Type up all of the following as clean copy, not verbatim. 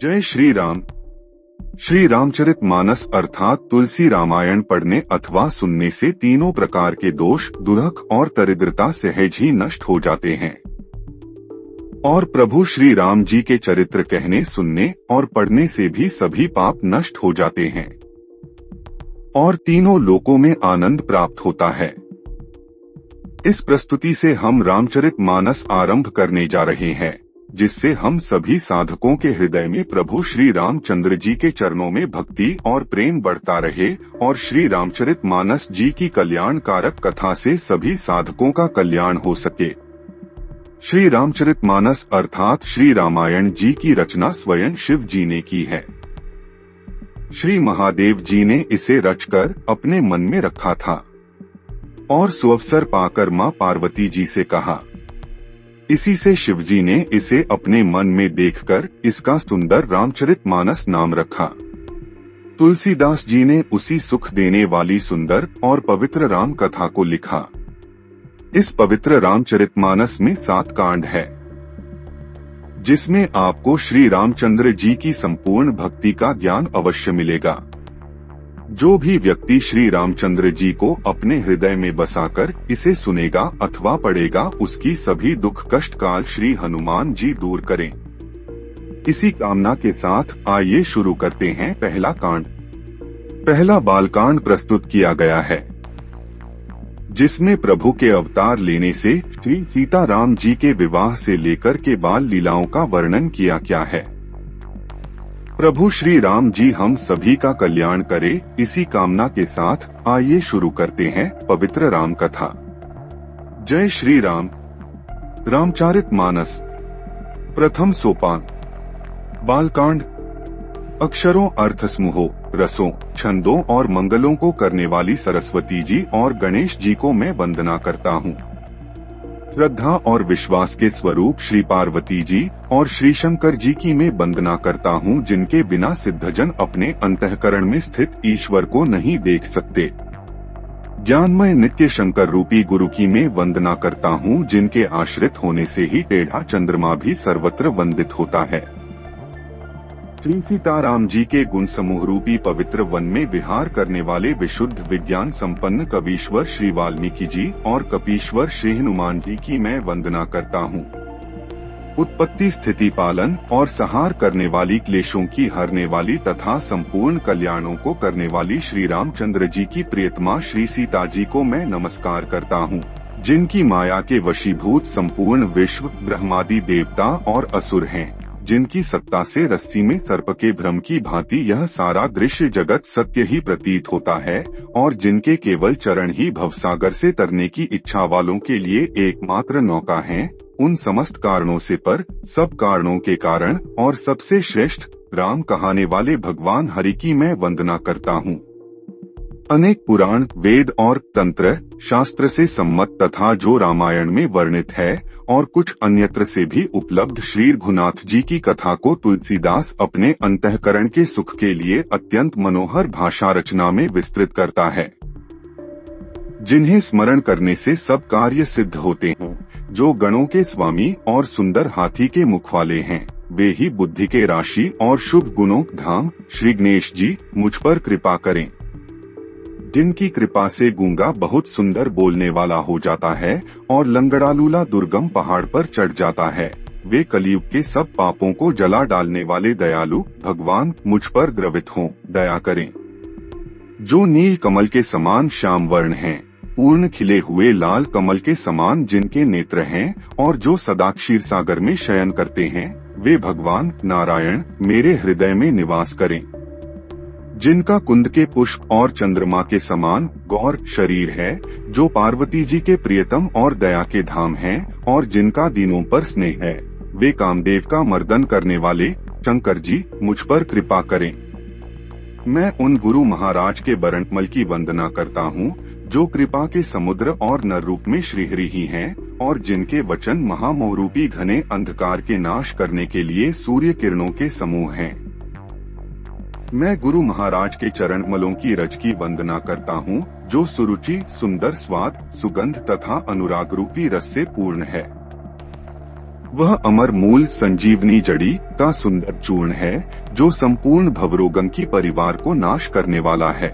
जय श्री राम। श्री रामचरितमानस अर्थात तुलसी रामायण पढ़ने अथवा सुनने से तीनों प्रकार के दोष, दुर्हक और दरिद्रता सहज ही नष्ट हो जाते हैं और प्रभु श्री राम जी के चरित्र कहने, सुनने और पढ़ने से भी सभी पाप नष्ट हो जाते हैं और तीनों लोकों में आनंद प्राप्त होता है। इस प्रस्तुति से हम रामचरितमानस आरंभ करने जा रहे हैं, जिससे हम सभी साधकों के हृदय में प्रभु श्री रामचंद्र जी के चरणों में भक्ति और प्रेम बढ़ता रहे और श्री रामचरितमानस जी की कल्याणकारक कथा से सभी साधकों का कल्याण हो सके। श्री रामचरितमानस अर्थात श्री रामायण जी की रचना स्वयं शिव जी ने की है। श्री महादेव जी ने इसे रचकर अपने मन में रखा था और सुअवसर पाकर मां पार्वती जी से कहा। इसी से शिवजी ने इसे अपने मन में देखकर इसका सुंदर रामचरितमानस नाम रखा। तुलसीदास जी ने उसी सुख देने वाली सुंदर और पवित्र राम कथा को लिखा। इस पवित्र रामचरितमानस में 7 कांड है, जिसमें आपको श्री रामचंद्र जी की संपूर्ण भक्ति का ज्ञान अवश्य मिलेगा। जो भी व्यक्ति श्री रामचंद्र जी को अपने हृदय में बसाकर इसे सुनेगा अथवा पढ़ेगा, उसकी सभी दुख कष्ट काल श्री हनुमान जी दूर करें। इसी कामना के साथ आइए शुरू करते हैं पहला कांड। पहला बालकांड प्रस्तुत किया गया है, जिसमें प्रभु के अवतार लेने से श्री सीताराम जी के विवाह से लेकर के बाल लीलाओं का वर्णन किया गया है। प्रभु श्री राम जी हम सभी का कल्याण करे, इसी कामना के साथ आइए शुरू करते हैं पवित्र राम कथा। जय श्री राम। रामचरितमानस प्रथम सोपान। बालकांड। अक्षरों, अर्थ समूहों, रसों, छंदों और मंगलों को करने वाली सरस्वती जी और गणेश जी को मैं वंदना करता हूँ। श्रद्धा और विश्वास के स्वरूप श्री पार्वती जी और श्री शंकर जी की मैं वंदना करता हूँ, जिनके बिना सिद्धजन अपने अंतःकरण में स्थित ईश्वर को नहीं देख सकते। ज्ञानमय नित्य शंकर रूपी गुरु की मैं वंदना करता हूँ, जिनके आश्रित होने से ही टेढ़ा चंद्रमा भी सर्वत्र वंदित होता है। श्री सीताराम जी के गुण समूह रूपी पवित्र वन में विहार करने वाले विशुद्ध विज्ञान संपन्न कवीश्वर श्री वाल्मीकि जी और कपीश्वर श्री हनुमान जी की मैं वंदना करता हूँ। उत्पत्ति, स्थिति, पालन और संहार करने वाली, क्लेशों की हरने वाली तथा संपूर्ण कल्याणों को करने वाली श्री रामचंद्र जी की प्रियतमा श्री सीता जी को मैं नमस्कार करता हूँ, जिनकी माया के वशीभूत संपूर्ण विश्व, ब्रह्मादि देवता और असुर हैं, जिनकी सत्ता से रस्सी में सर्प के भ्रम की भांति यह सारा दृश्य जगत सत्य ही प्रतीत होता है और जिनके केवल चरण ही भवसागर से तरने की इच्छा वालों के लिए एकमात्र नौका हैं। उन समस्त कारणों से पर, सब कारणों के कारण और सबसे श्रेष्ठ राम कहाने वाले भगवान हरि की मैं वंदना करता हूँ। अनेक पुराण, वेद और तंत्र शास्त्र से सम्मत तथा जो रामायण में वर्णित है और कुछ अन्यत्र से भी उपलब्ध श्री रघुनाथ जी की कथा को तुलसीदास अपने अंतःकरण के सुख के लिए अत्यंत मनोहर भाषा रचना में विस्तृत करता है, जिन्हें स्मरण करने से सब कार्य सिद्ध होते हैं। जो गणों के स्वामी और सुंदर हाथी के मुख वाले हैं, वे ही बुद्धि के राशि और शुभ गुणों धाम श्री गणेश जी मुझ पर कृपा करें। जिनकी कृपा से गूंगा बहुत सुंदर बोलने वाला हो जाता है और लंगड़ा लूला दुर्गम पहाड़ पर चढ़ जाता है, वे कलयुग के सब पापों को जला डालने वाले दयालु भगवान मुझ पर द्रवित हों, दया करें। जो नील कमल के समान श्याम वर्ण हैं, पूर्ण खिले हुए लाल कमल के समान जिनके नेत्र हैं और जो सदा क्षीर सागर में शयन करते हैं, वे भगवान नारायण मेरे हृदय में निवास करें। जिनका कुंद के पुष्प और चंद्रमा के समान गौर शरीर है, जो पार्वती जी के प्रियतम और दया के धाम हैं और जिनका दीनों पर स्नेह है, वे कामदेव का मर्दन करने वाले शंकर जी मुझ पर कृपा करें। मैं उन गुरु महाराज के बरनकमल की वंदना करता हूँ, जो कृपा के समुद्र और नर रूप में श्रीहरि ही हैं और जिनके वचन महामोहरूपी घने अंधकार के नाश करने के लिए सूर्य किरणों के समूह हैं। मैं गुरु महाराज के चरण कमलों की रज की वंदना करता हूँ, जो सुरुचि, सुंदर स्वाद, सुगंध तथा अनुराग रूपी रस से पूर्ण है। वह अमर मूल संजीवनी जड़ी का सुंदर चूर्ण है जो संपूर्ण भवरोगंकी परिवार को नाश करने वाला है।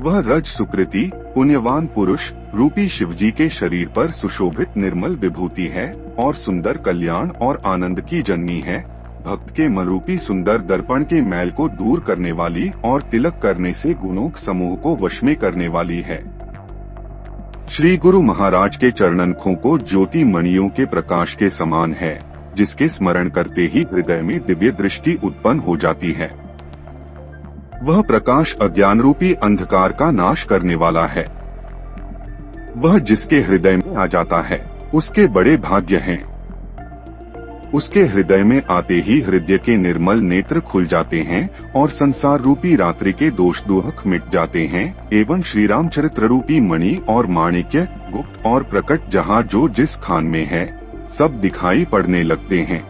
वह रज सुकृति पुण्यवान पुरुष रूपी शिवजी के शरीर पर सुशोभित निर्मल विभूति है और सुंदर कल्याण और आनंद की जननी है। भक्त के मन रूपी सुंदर दर्पण के मैल को दूर करने वाली और तिलक करने से गुणों समूह को वश में करने वाली है। श्री गुरु महाराज के चरणनखों को ज्योति मणियों के प्रकाश के समान है, जिसके स्मरण करते ही हृदय में दिव्य दृष्टि उत्पन्न हो जाती है। वह प्रकाश अज्ञान रूपी अंधकार का नाश करने वाला है। वह जिसके हृदय में आ जाता है उसके बड़े भाग्य हैं। उसके हृदय में आते ही हृदय के निर्मल नेत्र खुल जाते हैं और संसार रूपी रात्रि के दोष दुख मिट जाते हैं एवं श्री रामचरित्र रूपी मणि और माणिक्य गुप्त और प्रकट जहाँ जो जिस खान में है सब दिखाई पड़ने लगते हैं।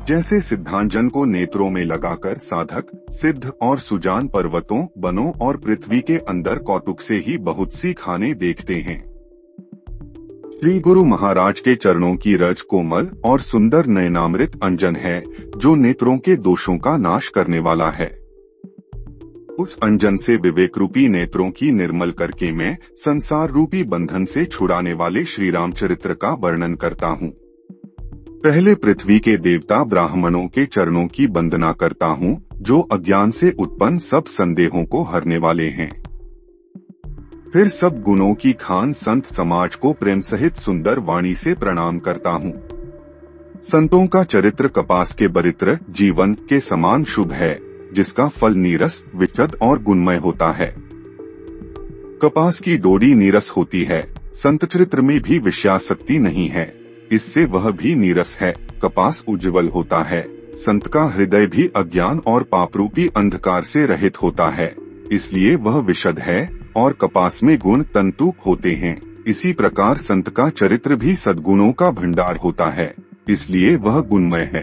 जैसे सिद्धांजन को नेत्रों में लगाकर साधक सिद्ध और सुजान पर्वतों वनों और पृथ्वी के अंदर कौतुक से ही बहुत सी खाने देखते हैं। श्री गुरु महाराज के चरणों की रज कोमल और सुंदर नयनामृत अंजन है जो नेत्रों के दोषों का नाश करने वाला है। उस अंजन से विवेक रूपी नेत्रों की निर्मल करके मैं संसार रूपी बंधन से छुड़ाने वाले श्री रामचरित्र का वर्णन करता हूँ। पहले पृथ्वी के देवता ब्राह्मणों के चरणों की वंदना करता हूँ जो अज्ञान से उत्पन्न सब संदेहों को हरने वाले हैं। फिर सब गुणों की खान संत समाज को प्रेम सहित सुंदर वाणी से प्रणाम करता हूँ। संतों का चरित्र कपास के बरित्र जीवन के समान शुभ है, जिसका फल नीरस विशद और गुणमय होता है। कपास की डोरी नीरस होती है, संत चरित्र में भी विषयासक्ति नहीं है, इससे वह भी नीरस है। कपास उज्ज्वल होता है, संत का हृदय भी अज्ञान और पापरूपी अंधकार से रहित होता है, इसलिए वह विशद है और कपास में गुण तंतु होते हैं। इसी प्रकार संत का चरित्र भी सद्गुणों का भंडार होता है, इसलिए वह गुणमय है।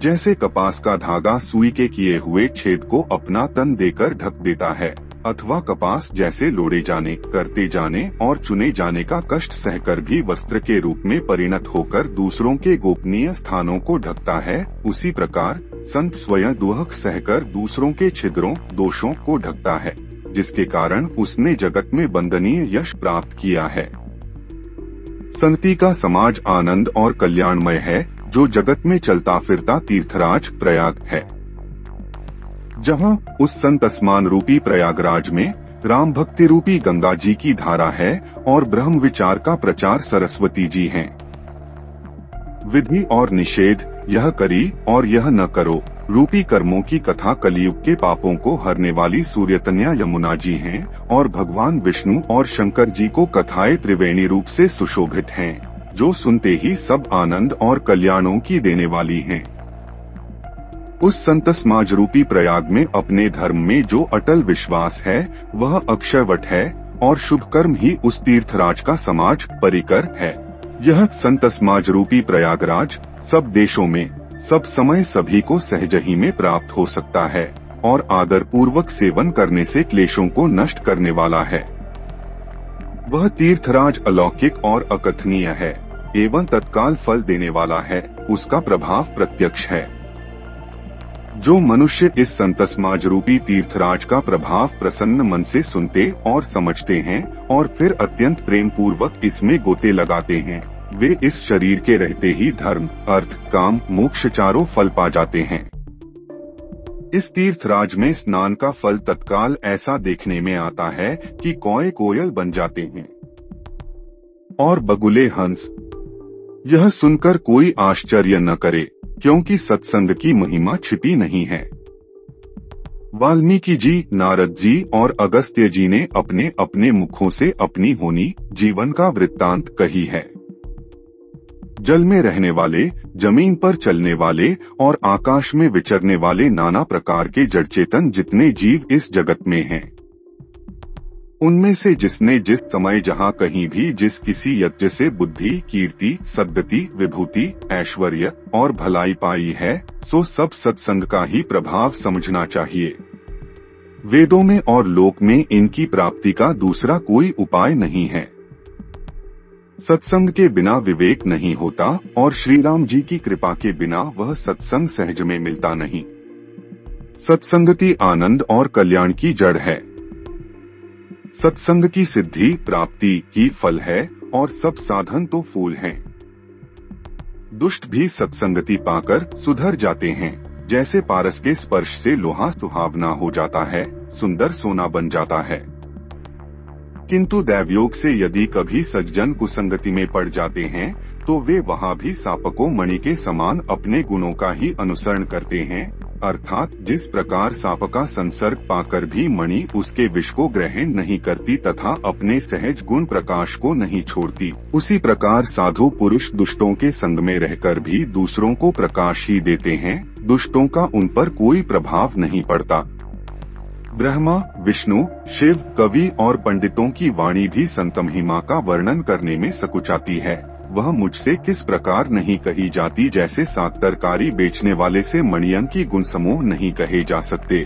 जैसे कपास का धागा सुई के किए हुए छेद को अपना तन देकर ढक देता है, अथवा कपास जैसे लोड़े जाने करते जाने और चुने जाने का कष्ट सहकर भी वस्त्र के रूप में परिणत होकर दूसरों के गोपनीय स्थानों को ढकता है, उसी प्रकार संत स्वयं दुख सहकर दूसरों के छिद्रों दोषों को ढकता है, जिसके कारण उसने जगत में वंदनीय यश प्राप्त किया है। संति का समाज आनंद और कल्याणमय है, जो जगत में चलता फिरता तीर्थराज प्रयाग है। जहाँ उस संत स्मान रूपी प्रयागराज में राम भक्ति रूपी गंगा जी की धारा है और ब्रह्म विचार का प्रचार सरस्वती जी हैं। विधि और निषेध, यह करी और यह न करो रूपी कर्मों की कथा कलियुग के पापों को हरने वाली सूर्यतनया यमुना जी हैं और भगवान विष्णु और शंकर जी को कथाएं त्रिवेणी रूप से सुशोभित हैं, जो सुनते ही सब आनंद और कल्याणों की देने वाली हैं। उस संत समाज रूपी प्रयाग में अपने धर्म में जो अटल विश्वास है वह अक्षयवट है और शुभ कर्म ही उस तीर्थराज का समाज परिकर है। यह संत समाज रूपी प्रयागराज सब देशों में सब समय सभी को सहज ही में प्राप्त हो सकता है और आदर पूर्वक सेवन करने से क्लेशों को नष्ट करने वाला है। वह तीर्थराज अलौकिक और अकथनीय है एवं तत्काल फल देने वाला है, उसका प्रभाव प्रत्यक्ष है। जो मनुष्य इस संत समाज रूपी तीर्थराज का प्रभाव प्रसन्न मन से सुनते और समझते हैं और फिर अत्यंत प्रेम पूर्वक इसमें गोते लगाते हैं, वे इस शरीर के रहते ही धर्म अर्थ काम मोक्ष चारों फल पा जाते हैं। इस तीर्थराज में स्नान का फल तत्काल ऐसा देखने में आता है कि कौए कोयल बन जाते हैं और बगुले हंस। यह सुनकर कोई आश्चर्य न करे, क्योंकि सत्संग की महिमा छिपी नहीं है। वाल्मीकि जी, नारद जी और अगस्त्य जी ने अपने अपने मुखों से अपनी होनी जीवन का वृत्तांत कही है। जल में रहने वाले, जमीन पर चलने वाले और आकाश में विचरने वाले नाना प्रकार के जड़ चेतन जितने जीव इस जगत में हैं, उनमें से जिसने जिस समय जहाँ कहीं भी जिस किसी यज्ञ से बुद्धि कीर्ति सद्गति विभूति ऐश्वर्य और भलाई पाई है, सो सब सत्संग का ही प्रभाव समझना चाहिए। वेदों में और लोक में इनकी प्राप्ति का दूसरा कोई उपाय नहीं है। सत्संग के बिना विवेक नहीं होता और श्री राम जी की कृपा के बिना वह सत्संग सहज में मिलता नहीं। सत्संगति आनंद और कल्याण की जड़ है। सत्संग की सिद्धि प्राप्ति ही फल है और सब साधन तो फूल हैं। दुष्ट भी सत्संगति पाकर सुधर जाते हैं। जैसे पारस के स्पर्श से लोहा सुहावना हो जाता है, सुंदर सोना बन जाता है। किंतु दैवयोग से यदि कभी सज्जन कुसंगति में पड़ जाते हैं तो वे वहाँ भी सापको मणि के समान अपने गुणों का ही अनुसरण करते हैं, अर्थात जिस प्रकार सांप का संसर्ग पाकर भी मणि उसके विष को ग्रहण नहीं करती तथा अपने सहज गुण प्रकाश को नहीं छोड़ती, उसी प्रकार साधु पुरुष दुष्टों के संग में रहकर भी दूसरों को प्रकाश ही देते हैं। दुष्टों का उन पर कोई प्रभाव नहीं पड़ता। ब्रह्मा, विष्णु, शिव, कवि और पंडितों की वाणी भी संत महिमा का वर्णन करने में सकुचाती है। वह मुझसे किस प्रकार नहीं कही जाती, जैसे साग तरकारी बेचने वाले से मणियन की गुण समूह नहीं कहे जा सकते।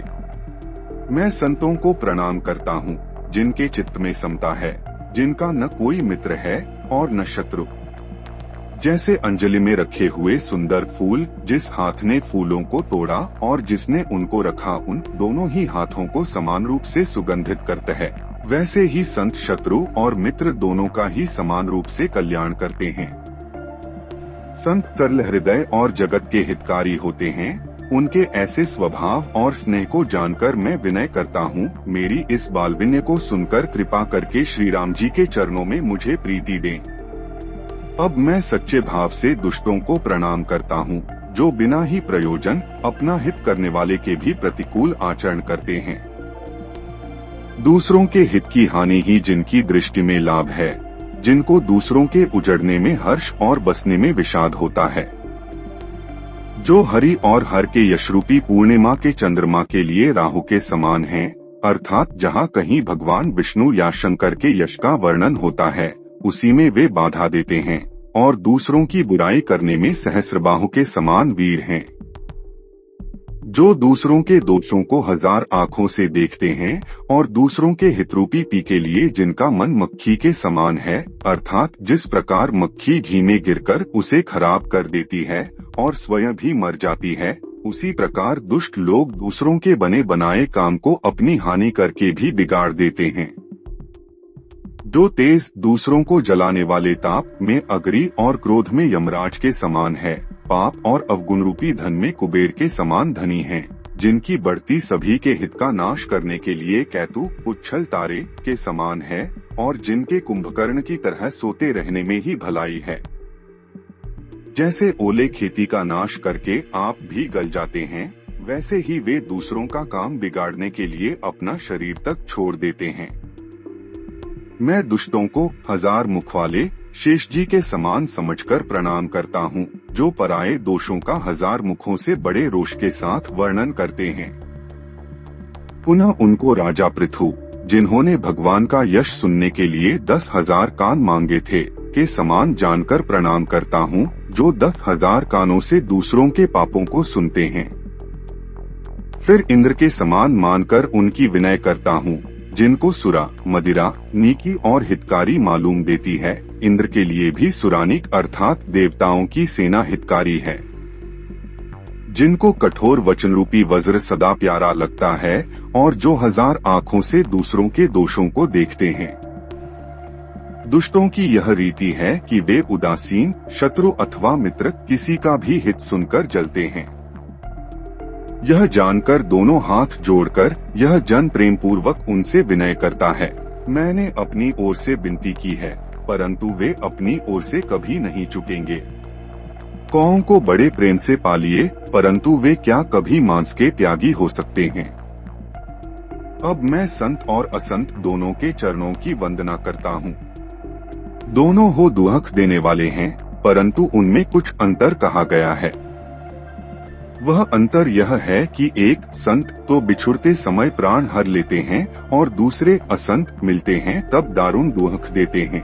मैं संतों को प्रणाम करता हूँ जिनके चित्त में समता है, जिनका न कोई मित्र है और न शत्रु। जैसे अंजलि में रखे हुए सुंदर फूल, जिस हाथ ने फूलों को तोड़ा और जिसने उनको रखा, उन दोनों ही हाथों को समान रूप से सुगंधित करते हैं, वैसे ही संत शत्रु और मित्र दोनों का ही समान रूप से कल्याण करते हैं। संत सरल हृदय और जगत के हितकारी होते हैं। उनके ऐसे स्वभाव और स्नेह को जानकर मैं विनय करता हूँ, मेरी इस बालविन्य को सुनकर कृपा करके श्री राम जी के चरणों में मुझे प्रीति दें। अब मैं सच्चे भाव से दुष्टों को प्रणाम करता हूँ, जो बिना ही प्रयोजन अपना हित करने वाले के भी प्रतिकूल आचरण करते हैं। दूसरों के हित की हानि ही जिनकी दृष्टि में लाभ है, जिनको दूसरों के उजड़ने में हर्ष और बसने में विषाद होता है। जो हरि और हर के यशरूपी पूर्णिमा के चंद्रमा के लिए राहु के समान हैं, अर्थात जहाँ कहीं भगवान विष्णु या शंकर के यश का वर्णन होता है, उसी में वे बाधा देते हैं और दूसरों की बुराई करने में सहस्रबाहु के समान वीर हैं। जो दूसरों के दोषों को हजार आँखों से देखते हैं और दूसरों के हितरूपी पी के लिए जिनका मन मक्खी के समान है, अर्थात जिस प्रकार मक्खी घी में गिरकर उसे खराब कर देती है और स्वयं भी मर जाती है, उसी प्रकार दुष्ट लोग दूसरों के बने बनाए काम को अपनी हानि करके भी बिगाड़ देते हैं। जो तेज दूसरों को जलाने वाले ताप में अग्नि और क्रोध में यमराज के समान है, पाप और अवगुण रूपी धन में कुबेर के समान धनी हैं, जिनकी बढ़ती सभी के हित का नाश करने के लिए कैतु उच्छल तारे के समान है और जिनके कुंभकर्ण की तरह सोते रहने में ही भलाई है। जैसे ओले खेती का नाश करके आप भी गल जाते हैं, वैसे ही वे दूसरों का काम बिगाड़ने के लिए अपना शरीर तक छोड़ देते हैं। मैं दुष्टों को हजार मुख वाले शेष जी के समान समझकर प्रणाम करता हूँ, जो पराये दोषों का हजार मुखों से बड़े रोष के साथ वर्णन करते हैं। पुनः उनको राजा पृथु, जिन्होंने भगवान का यश सुनने के लिए 10,000 कान मांगे थे, के समान जानकर प्रणाम करता हूँ, जो 10,000 कानों से दूसरों के पापों को सुनते हैं। फिर इंद्र के समान मानकर उनकी विनय करता हूँ, जिनको सुरा, मदिरा, नीकी और हितकारी मालूम देती है। इंद्र के लिए भी सुरानिक अर्थात देवताओं की सेना हितकारी है। जिनको कठोर वचन रूपी वज्र सदा प्यारा लगता है और जो हजार आँखों से दूसरों के दोषों को देखते हैं। दुष्टों की यह रीति है कि वे उदासीन, शत्रु अथवा मित्र किसी का भी हित सुनकर जलते हैं। यह जानकर दोनों हाथ जोड़कर यह जन प्रेम पूर्वक उनसे विनय करता है। मैंने अपनी ओर से विनती की है, परंतु वे अपनी ओर से कभी नहीं चुकेंगे। कौओं को बड़े प्रेम से पालिए, परंतु वे क्या कभी मांस के त्यागी हो सकते हैं। अब मैं संत और असंत दोनों के चरणों की वंदना करता हूँ। दोनों हो दुख देने वाले हैं, परंतु उनमें कुछ अंतर कहा गया है। वह अंतर यह है कि एक संत तो बिछुड़ते समय प्राण हर लेते हैं और दूसरे असंत मिलते हैं तब दारुण दुख देते हैं।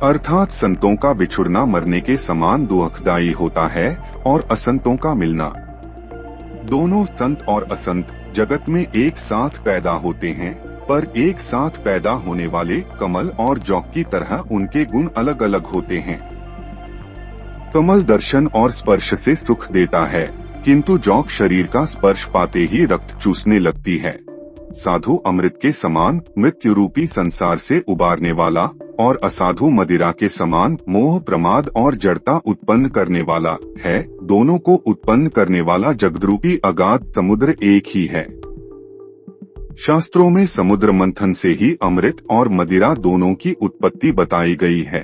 अर्थात संतों का बिछुड़ना मरने के समान दुखदायी होता है और असंतों का मिलना। दोनों संत और असंत जगत में एक साथ पैदा होते हैं, पर एक साथ पैदा होने वाले कमल और जौक की तरह उनके गुण अलग अलग होते हैं। कमल दर्शन और स्पर्श से सुख देता है, किंतु जौक शरीर का स्पर्श पाते ही रक्त चूसने लगती है। साधु अमृत के समान मृत्यु रूपी संसार से उबारने वाला और असाधु मदिरा के समान मोह प्रमाद और जड़ता उत्पन्न करने वाला है। दोनों को उत्पन्न करने वाला जगद्रूपी अगाध समुद्र एक ही है। शास्त्रों में समुद्र मंथन से ही अमृत और मदिरा दोनों की उत्पत्ति बताई गई है।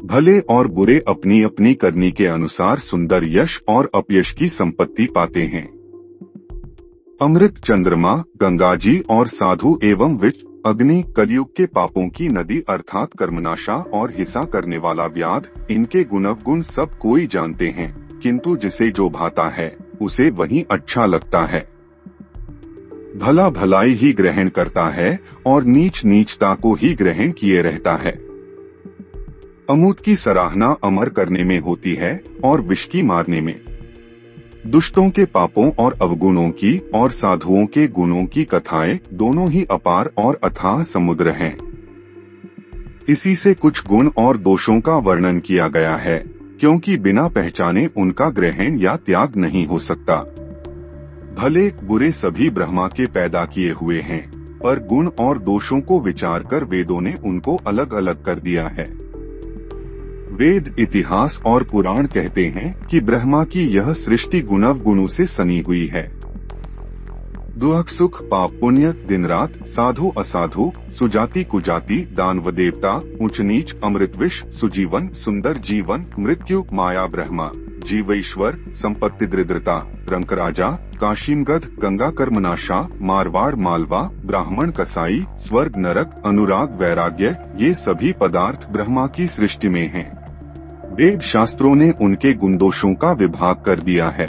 भले और बुरे अपनी अपनी करनी के अनुसार सुंदर यश और अपयश की संपत्ति पाते हैं। अमृत चंद्रमा, गंगाजी और साधु एवं विष अग्नि कलयुग के पापों की नदी अर्थात कर्मनाशा और हिंसा करने वाला व्याध, इनके गुण सब कोई जानते हैं, किंतु जिसे जो भाता है उसे वही अच्छा लगता है। भला भलाई ही ग्रहण करता है और नीच नीचता को ही ग्रहण किए रहता है। अमूत की सराहना अमर करने में होती है और विष की मारने में। दुष्टों के पापों और अवगुणों की और साधुओं के गुणों की कथाएं दोनों ही अपार और अथाह समुद्र हैं। इसी से कुछ गुण और दोषों का वर्णन किया गया है, क्योंकि बिना पहचाने उनका ग्रहण या त्याग नहीं हो सकता। भले बुरे सभी ब्रह्मा के पैदा किए हुए हैं, पर गुण और दोषों को विचार कर वेदों ने उनको अलग अलग कर दिया है। वेद, इतिहास और पुराण कहते हैं कि ब्रह्मा की यह सृष्टि गुणों से सनी हुई है। दुख सुख पाप पुण्य, दिन रात, साधु असाधु, सुजाति कुजाति, दानव देवता, ऊंच नीच, अमृत विष, सुजीवन सुंदर जीवन, मृत्यु माया ब्रह्मा, जीवेश्वर, संपत्ति दरिद्रता, रंक राजा, काशीमगध, गंगा कर्मनाशा, मारवाड़ मालवा, ब्राह्मण कसाई, स्वर्ग नरक, अनुराग वैराग्य, ये सभी पदार्थ ब्रह्मा की सृष्टि में हैं। वेद शास्त्रों ने उनके गुणदोषों का विभाग कर दिया है।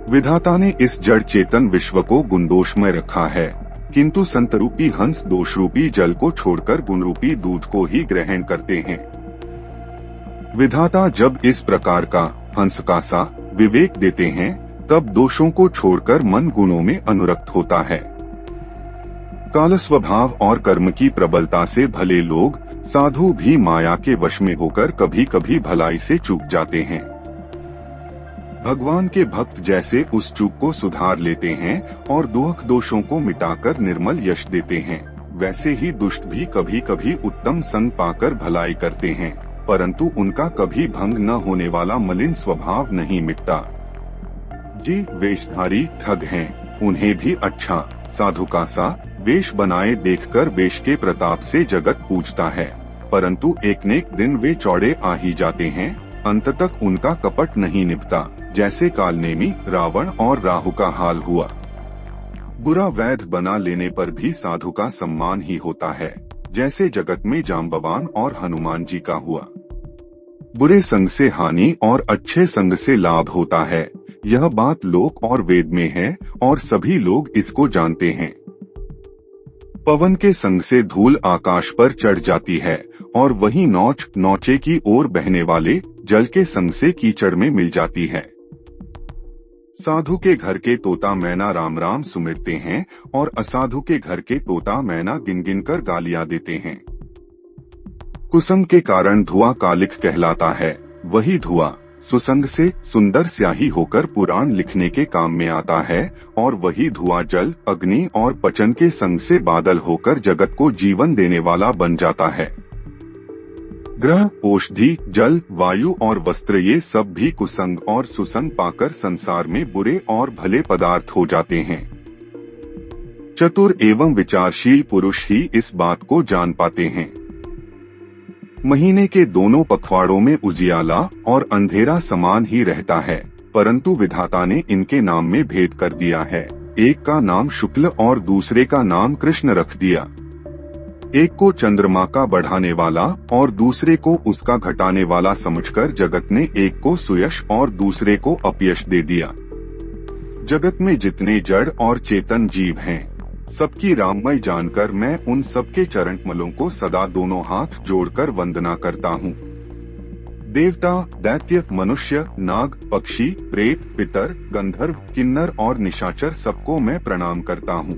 विधाता ने इस जड़ चेतन विश्व को गुणदोष में रखा है, किंतु संतरूपी हंस दोषरूपी जल को छोड़कर गुणरूपी दूध को ही ग्रहण करते हैं। विधाता जब इस प्रकार का हंस का सा विवेक देते हैं, तब दोषों को छोड़कर मन गुणों में अनुरक्त होता है। काल स्वभाव और कर्म की प्रबलता से भले लोग साधु भी माया के वश में होकर कभी कभी भलाई से चूक जाते हैं। भगवान के भक्त जैसे उस चूक को सुधार लेते हैं और दुख दोषों को मिटाकर निर्मल यश देते हैं, वैसे ही दुष्ट भी कभी कभी उत्तम संग पाकर भलाई करते हैं, परंतु उनका कभी भंग न होने वाला मलिन स्वभाव नहीं मिटता। जी वेशधारी ठग हैं, उन्हें भी अच्छा साधु का सा वेश बनाए देखकर वेश के प्रताप से जगत पूजता है, परंतु एक न एक दिन वे चौड़े आ ही जाते हैं। अंत तक उनका कपट नहीं निभता, जैसे कालनेमी, रावण और राहु का हाल हुआ। बुरा वैध बना लेने पर भी साधु का सम्मान ही होता है, जैसे जगत में जाम्बवान और हनुमान जी का हुआ। बुरे संग से हानि और अच्छे संग से लाभ होता है, यह बात लोक और वेद में है और सभी लोग इसको जानते हैं। पवन के संग से धूल आकाश पर चढ़ जाती है और वही नौच नौचे की ओर बहने वाले जल के संग से कीचड़ में मिल जाती है। साधु के घर के तोता मैना राम राम सुमिरते हैं और असाधु के घर के तोता मैना गिन गिन कर गालियां देते हैं। कुसंग के कारण धुआं कालिख कहलाता है, वही धुआं सुसंग से सुंदर स्याही होकर पुराण लिखने के काम में आता है, और वही धुआं जल, अग्नि और पचन के संग से बादल होकर जगत को जीवन देने वाला बन जाता है। ग्रह, औषधि, जल, वायु और वस्त्र ये सब भी कुसंग और सुसंग पाकर संसार में बुरे और भले पदार्थ हो जाते हैं। चतुर एवं विचारशील पुरुष ही इस बात को जान पाते हैं। महीने के दोनों पखवाड़ों में उजियाला और अंधेरा समान ही रहता है, परंतु विधाता ने इनके नाम में भेद कर दिया है। एक का नाम शुक्ल और दूसरे का नाम कृष्ण रख दिया। एक को चंद्रमा का बढ़ाने वाला और दूसरे को उसका घटाने वाला समझकर जगत ने एक को सुयश और दूसरे को अपयश दे दिया। जगत में जितने जड़ और चेतन जीव हैं, सबकी राममय जानकर मैं उन सबके चरण कमलों को सदा दोनों हाथ जोड़कर वंदना करता हूँ। देवता, दैत्य, मनुष्य, नाग, पक्षी, प्रेत, पितर, गंधर्व, किन्नर और निशाचर सबको मैं प्रणाम करता हूँ।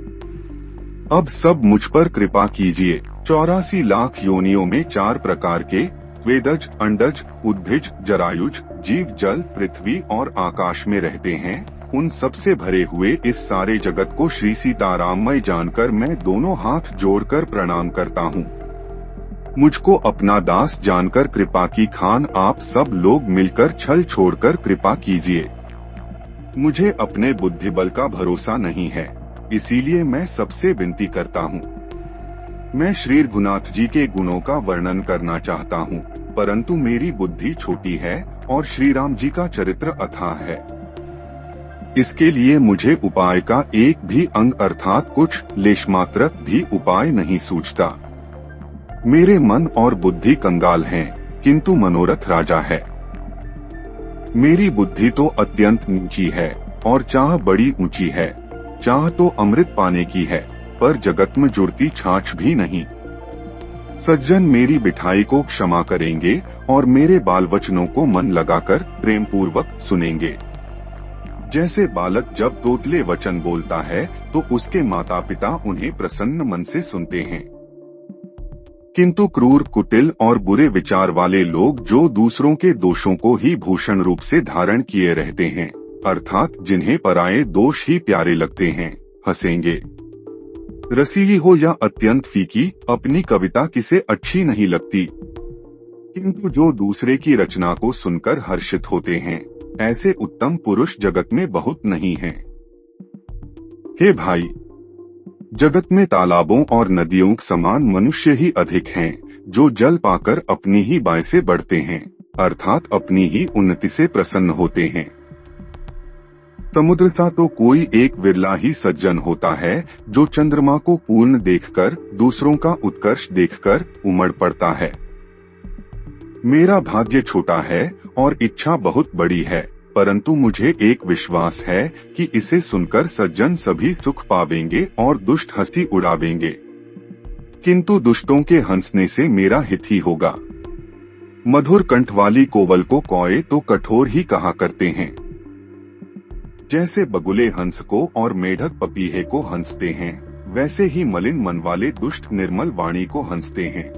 अब सब मुझ पर कृपा कीजिए। 84 लाख योनियों में 4 प्रकार के वेदज, अंडज, उद्भिज, जरायुज जीव जल, पृथ्वी और आकाश में रहते हैं। उन सबसे भरे हुए इस सारे जगत को श्री सीताराममय जानकर मैं दोनों हाथ जोड़कर प्रणाम करता हूँ। मुझको अपना दास जानकर कृपा की खान आप सब लोग मिलकर छल छोड़कर कृपा कीजिए। मुझे अपने बुद्धिबल का भरोसा नहीं है, इसीलिए मैं सबसे विनती करता हूँ। मैं श्री रघुनाथ जी के गुणों का वर्णन करना चाहता हूँ, परंतु मेरी बुद्धि छोटी है और श्री राम जी का चरित्र अथाह है। इसके लिए मुझे उपाय का एक भी अंग अर्थात कुछ लेशमात्र भी उपाय नहीं सूझता। मेरे मन और बुद्धि कंगाल हैं, किंतु मनोरथ राजा है। मेरी बुद्धि तो अत्यंत नीची है और चाह बड़ी ऊंची है। चाह तो अमृत पाने की है, पर जगत में जुड़ती छाछ भी नहीं। सज्जन मेरी बिठाई को क्षमा करेंगे और मेरे बाल वचनों को मन लगाकर प्रेम पूर्वक सुनेंगे। जैसे बालक जब तोतले वचन बोलता है तो उसके माता पिता उन्हें प्रसन्न मन से सुनते हैं, किंतु क्रूर, कुटिल और बुरे विचार वाले लोग जो दूसरों के दोषों को ही भूषण रूप से धारण किए रहते हैं, अर्थात जिन्हें पराये दोष ही प्यारे लगते हैं, हंसेंगे। रसीली हो या अत्यंत फीकी, अपनी कविता किसे अच्छी नहीं लगती, किंतु जो दूसरे की रचना को सुनकर हर्षित होते हैं, ऐसे उत्तम पुरुष जगत में बहुत नहीं हैं। हे भाई, जगत में तालाबों और नदियों के समान मनुष्य ही अधिक हैं, जो जल पाकर अपनी ही बाय से बढ़ते हैं, अर्थात अपनी ही उन्नति से प्रसन्न होते हैं। समुद्र सा तो कोई एक विरला ही सज्जन होता है जो चंद्रमा को पूर्ण देखकर दूसरों का उत्कर्ष देखकर उमड़ पड़ता है। मेरा भाग्य छोटा है और इच्छा बहुत बड़ी है, परंतु मुझे एक विश्वास है कि इसे सुनकर सज्जन सभी सुख पावेंगे और दुष्ट हंसी उड़ावेंगे, किंतु दुष्टों के हंसने से मेरा हित ही होगा। मधुर कंठ वाली कोवल को कौए तो कठोर ही कहा करते हैं। जैसे बगुले हंस को और मेढक पपीहे को हंसते हैं, वैसे ही मलिन मन वाले दुष्ट निर्मल वाणी को हंसते हैं।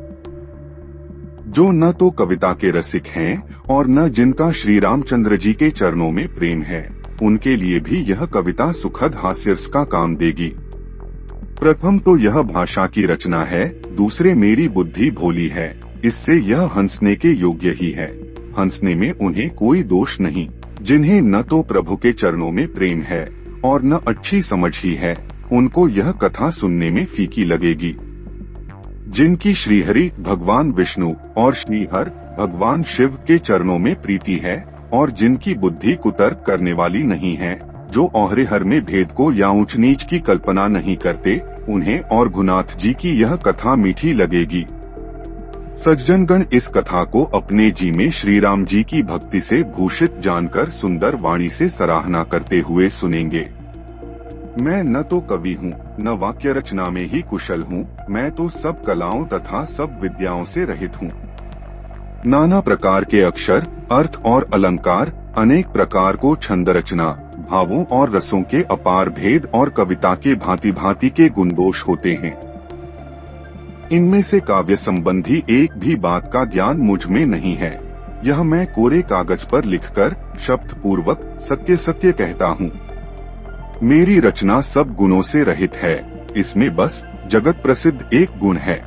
जो न तो कविता के रसिक हैं और न जिनका श्री रामचंद्र जी के चरणों में प्रेम है, उनके लिए भी यह कविता सुखद हास्यरस का काम देगी। प्रथम तो यह भाषा की रचना है, दूसरे मेरी बुद्धि भोली है, इससे यह हंसने के योग्य ही है। हंसने में उन्हें कोई दोष नहीं। जिन्हें न तो प्रभु के चरणों में प्रेम है और न अच्छी समझ ही है, उनको यह कथा सुनने में फीकी लगेगी। जिनकी श्रीहरि भगवान विष्णु और श्रीहर भगवान शिव के चरणों में प्रीति है और जिनकी बुद्धि कुतर्क करने वाली नहीं है, जो औहरे हर में भेद को या ऊंच नीच की कल्पना नहीं करते, उन्हें और रघुनाथ जी की यह कथा मीठी लगेगी। सज्जनगण इस कथा को अपने जी में श्री राम जी की भक्ति से भूषित जानकर सुंदर वाणी से सराहना करते हुए सुनेंगे। मैं न तो कवि हूँ, न वाक्य रचना में ही कुशल हूँ, मैं तो सब कलाओं तथा सब विद्याओं से रहित हूँ। नाना प्रकार के अक्षर, अर्थ और अलंकार, अनेक प्रकार को छंद रचना, भावों और रसों के अपार भेद और कविता के भांति भांति के गुणदोष होते हैं। इनमें से काव्य संबंधी एक भी बात का ज्ञान मुझ में नहीं है। यह मैं कोरे कागज पर लिखकर शब्द पूर्वक सत्य सत्य कहता हूँ। मेरी रचना सब गुणों से रहित है, इसमें बस जगत प्रसिद्ध एक गुण है।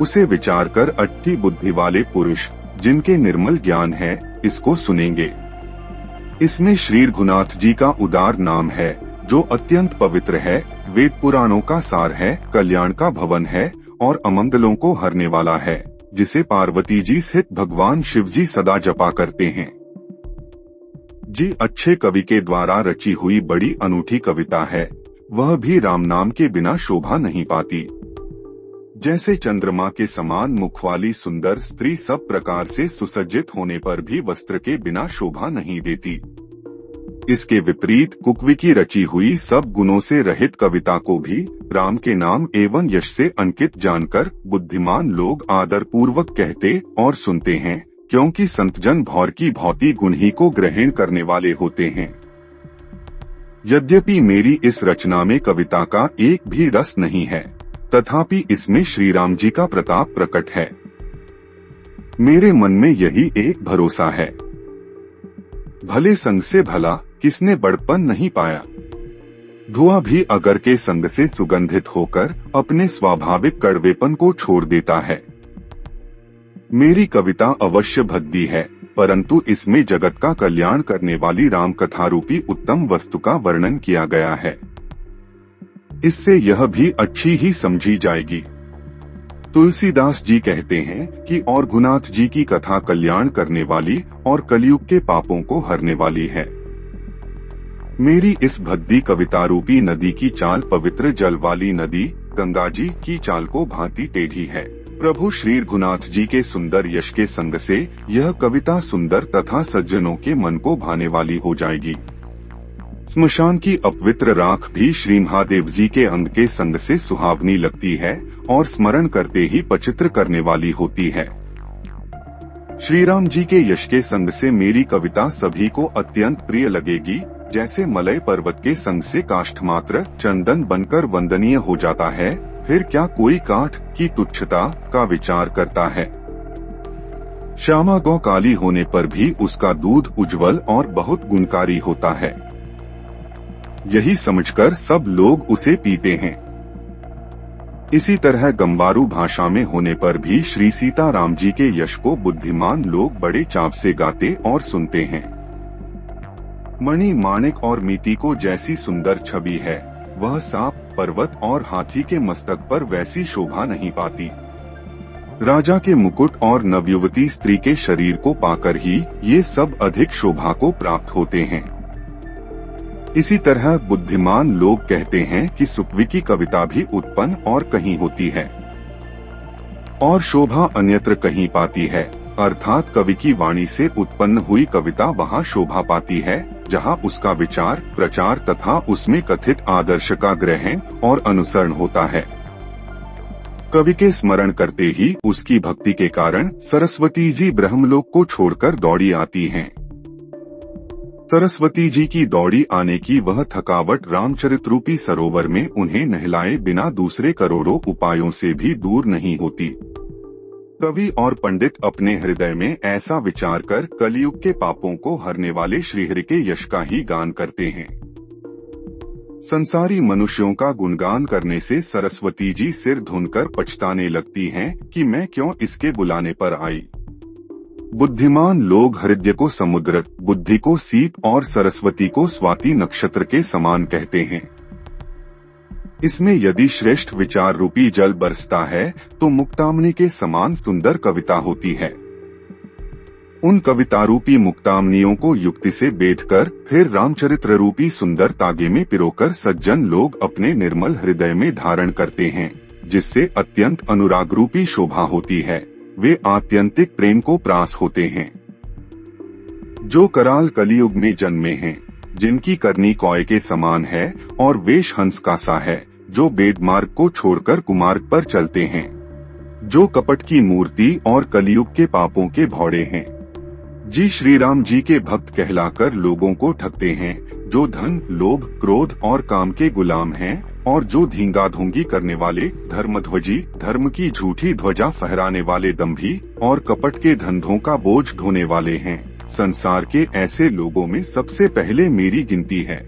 उसे विचार कर अच्छी बुद्धि वाले पुरुष, जिनके निर्मल ज्ञान है, इसको सुनेंगे। इसमें श्री रघुनाथ जी का उदार नाम है, जो अत्यंत पवित्र है, वेद पुराणों का सार है, कल्याण का भवन है और अमंगलों को हरने वाला है, जिसे पार्वती जी सहित भगवान शिव जी सदा जपा करते हैं। जी अच्छे कवि के द्वारा रची हुई बड़ी अनूठी कविता है, वह भी राम नाम के बिना शोभा नहीं पाती। जैसे चंद्रमा के समान मुख वाली सुंदर स्त्री सब प्रकार से सुसज्जित होने पर भी वस्त्र के बिना शोभा नहीं देती, इसके विपरीत कुकवी की रची हुई सब गुणों से रहित कविता को भी राम के नाम एवं यश से अंकित जानकर बुद्धिमान लोग आदर पूर्वक कहते और सुनते हैं, क्योंकि संतजन भौर की भौती गुण ही को ग्रहण करने वाले होते हैं। यद्यपि मेरी इस रचना में कविता का एक भी रस नहीं है, तथापि इसमें श्री राम जी का प्रताप प्रकट है। मेरे मन में यही एक भरोसा है, भले संग से भला किसने बड़पन नहीं पाया। धुआं भी अगर के संग से सुगंधित होकर अपने स्वाभाविक कड़वेपन को छोड़ देता है। मेरी कविता अवश्य भद्दी है, परंतु इसमें जगत का कल्याण करने वाली राम कथा रूपी उत्तम वस्तु का वर्णन किया गया है। इससे यह भी अच्छी ही समझी जाएगी। तुलसीदास जी कहते हैं कि और रघुनाथ जी की कथा कल्याण करने वाली और कलयुग के पापों को हरने वाली है। मेरी इस भद्दी कविता रूपी नदी की चाल पवित्र जल वाली नदी गंगा जी की चाल को भांति टेढ़ी है। प्रभु श्री रघुनाथ जी के सुंदर यश के संग से यह कविता सुंदर तथा सज्जनों के मन को भाने वाली हो जाएगी। स्मशान की अपवित्र राख भी श्री महादेव जी के अंग के संग से सुहावनी लगती है और स्मरण करते ही पचित्र करने वाली होती है। श्री राम जी के यश के संग से मेरी कविता सभी को अत्यंत प्रिय लगेगी, जैसे मलय पर्वत के संग से काष्ठ मात्र चंदन बनकर वंदनीय हो जाता है, फिर क्या कोई काठ की तुच्छता का विचार करता है। श्यामा गौ काली होने पर भी उसका दूध उज्जवल और बहुत गुणकारी होता है, यही समझकर सब लोग उसे पीते हैं। इसी तरह गंवारू भाषा में होने पर भी श्री सीताराम जी के यश को बुद्धिमान लोग बड़े चाव से गाते और सुनते हैं। मणि माणिक और मीति को जैसी सुंदर छवि है, वह सांप पर्वत और हाथी के मस्तक पर वैसी शोभा नहीं पाती। राजा के मुकुट और नवयुवती स्त्री के शरीर को पाकर ही ये सब अधिक शोभा को प्राप्त होते हैं। इसी तरह बुद्धिमान लोग कहते हैं कि सुकवि की कविता भी उत्पन्न और कहीं होती है और शोभा अन्यत्र कहीं पाती है, अर्थात कवि की वाणी से उत्पन्न हुई कविता वहाँ शोभा पाती है जहाँ उसका विचार प्रचार तथा उसमें कथित आदर्श का ग्रहण और अनुसरण होता है। कवि के स्मरण करते ही उसकी भक्ति के कारण सरस्वती जी ब्रह्मलोक को छोड़कर दौड़ी आती हैं। सरस्वती जी की दौड़ी आने की वह थकावट रामचरित रूपी सरोवर में उन्हें नहलाए बिना दूसरे करोड़ों उपायों से भी दूर नहीं होती। कवि और पंडित अपने हृदय में ऐसा विचार कर कलयुग के पापों को हरने वाले श्रीहरि के यश का ही गान करते हैं। संसारी मनुष्यों का गुणगान करने से सरस्वती जी सिर धुनकर पछताने लगती हैं कि मैं क्यों इसके बुलाने पर आई। बुद्धिमान लोग हृदय को समुद्र, बुद्धि को सीप और सरस्वती को स्वाति नक्षत्र के समान कहते हैं। इसमें यदि श्रेष्ठ विचार रूपी जल बरसता है तो मुक्तामनी के समान सुंदर कविता होती है। उन कविता रूपी मुक्तामनियों को युक्ति से बेधकर फिर रामचरित्र रूपी सुंदर तागे में पिरोकर सज्जन लोग अपने निर्मल हृदय में धारण करते हैं, जिससे अत्यंत अनुराग रूपी शोभा होती है। वे आत्यंतिक प्रेम को प्रास होते हैं। जो कराल कलियुग में जन्मे हैं, जिनकी करनी कौए के समान है और वेश हंस का सा है, जो वेद मार्ग को छोड़कर कुमार्ग पर चलते हैं, जो कपट की मूर्ति और कलियुग के पापों के भौड़े हैं, जी श्री राम जी के भक्त कहलाकर लोगों को ठगते हैं, जो धन लोभ क्रोध और काम के गुलाम हैं और जो धींगा धूंगी करने वाले धर्मध्वजी धर्म की झूठी ध्वजा फहराने वाले दंभी और कपट के धंधों का बोझ ढोने वाले हैं। संसार के ऐसे लोगों में सबसे पहले मेरी गिनती है।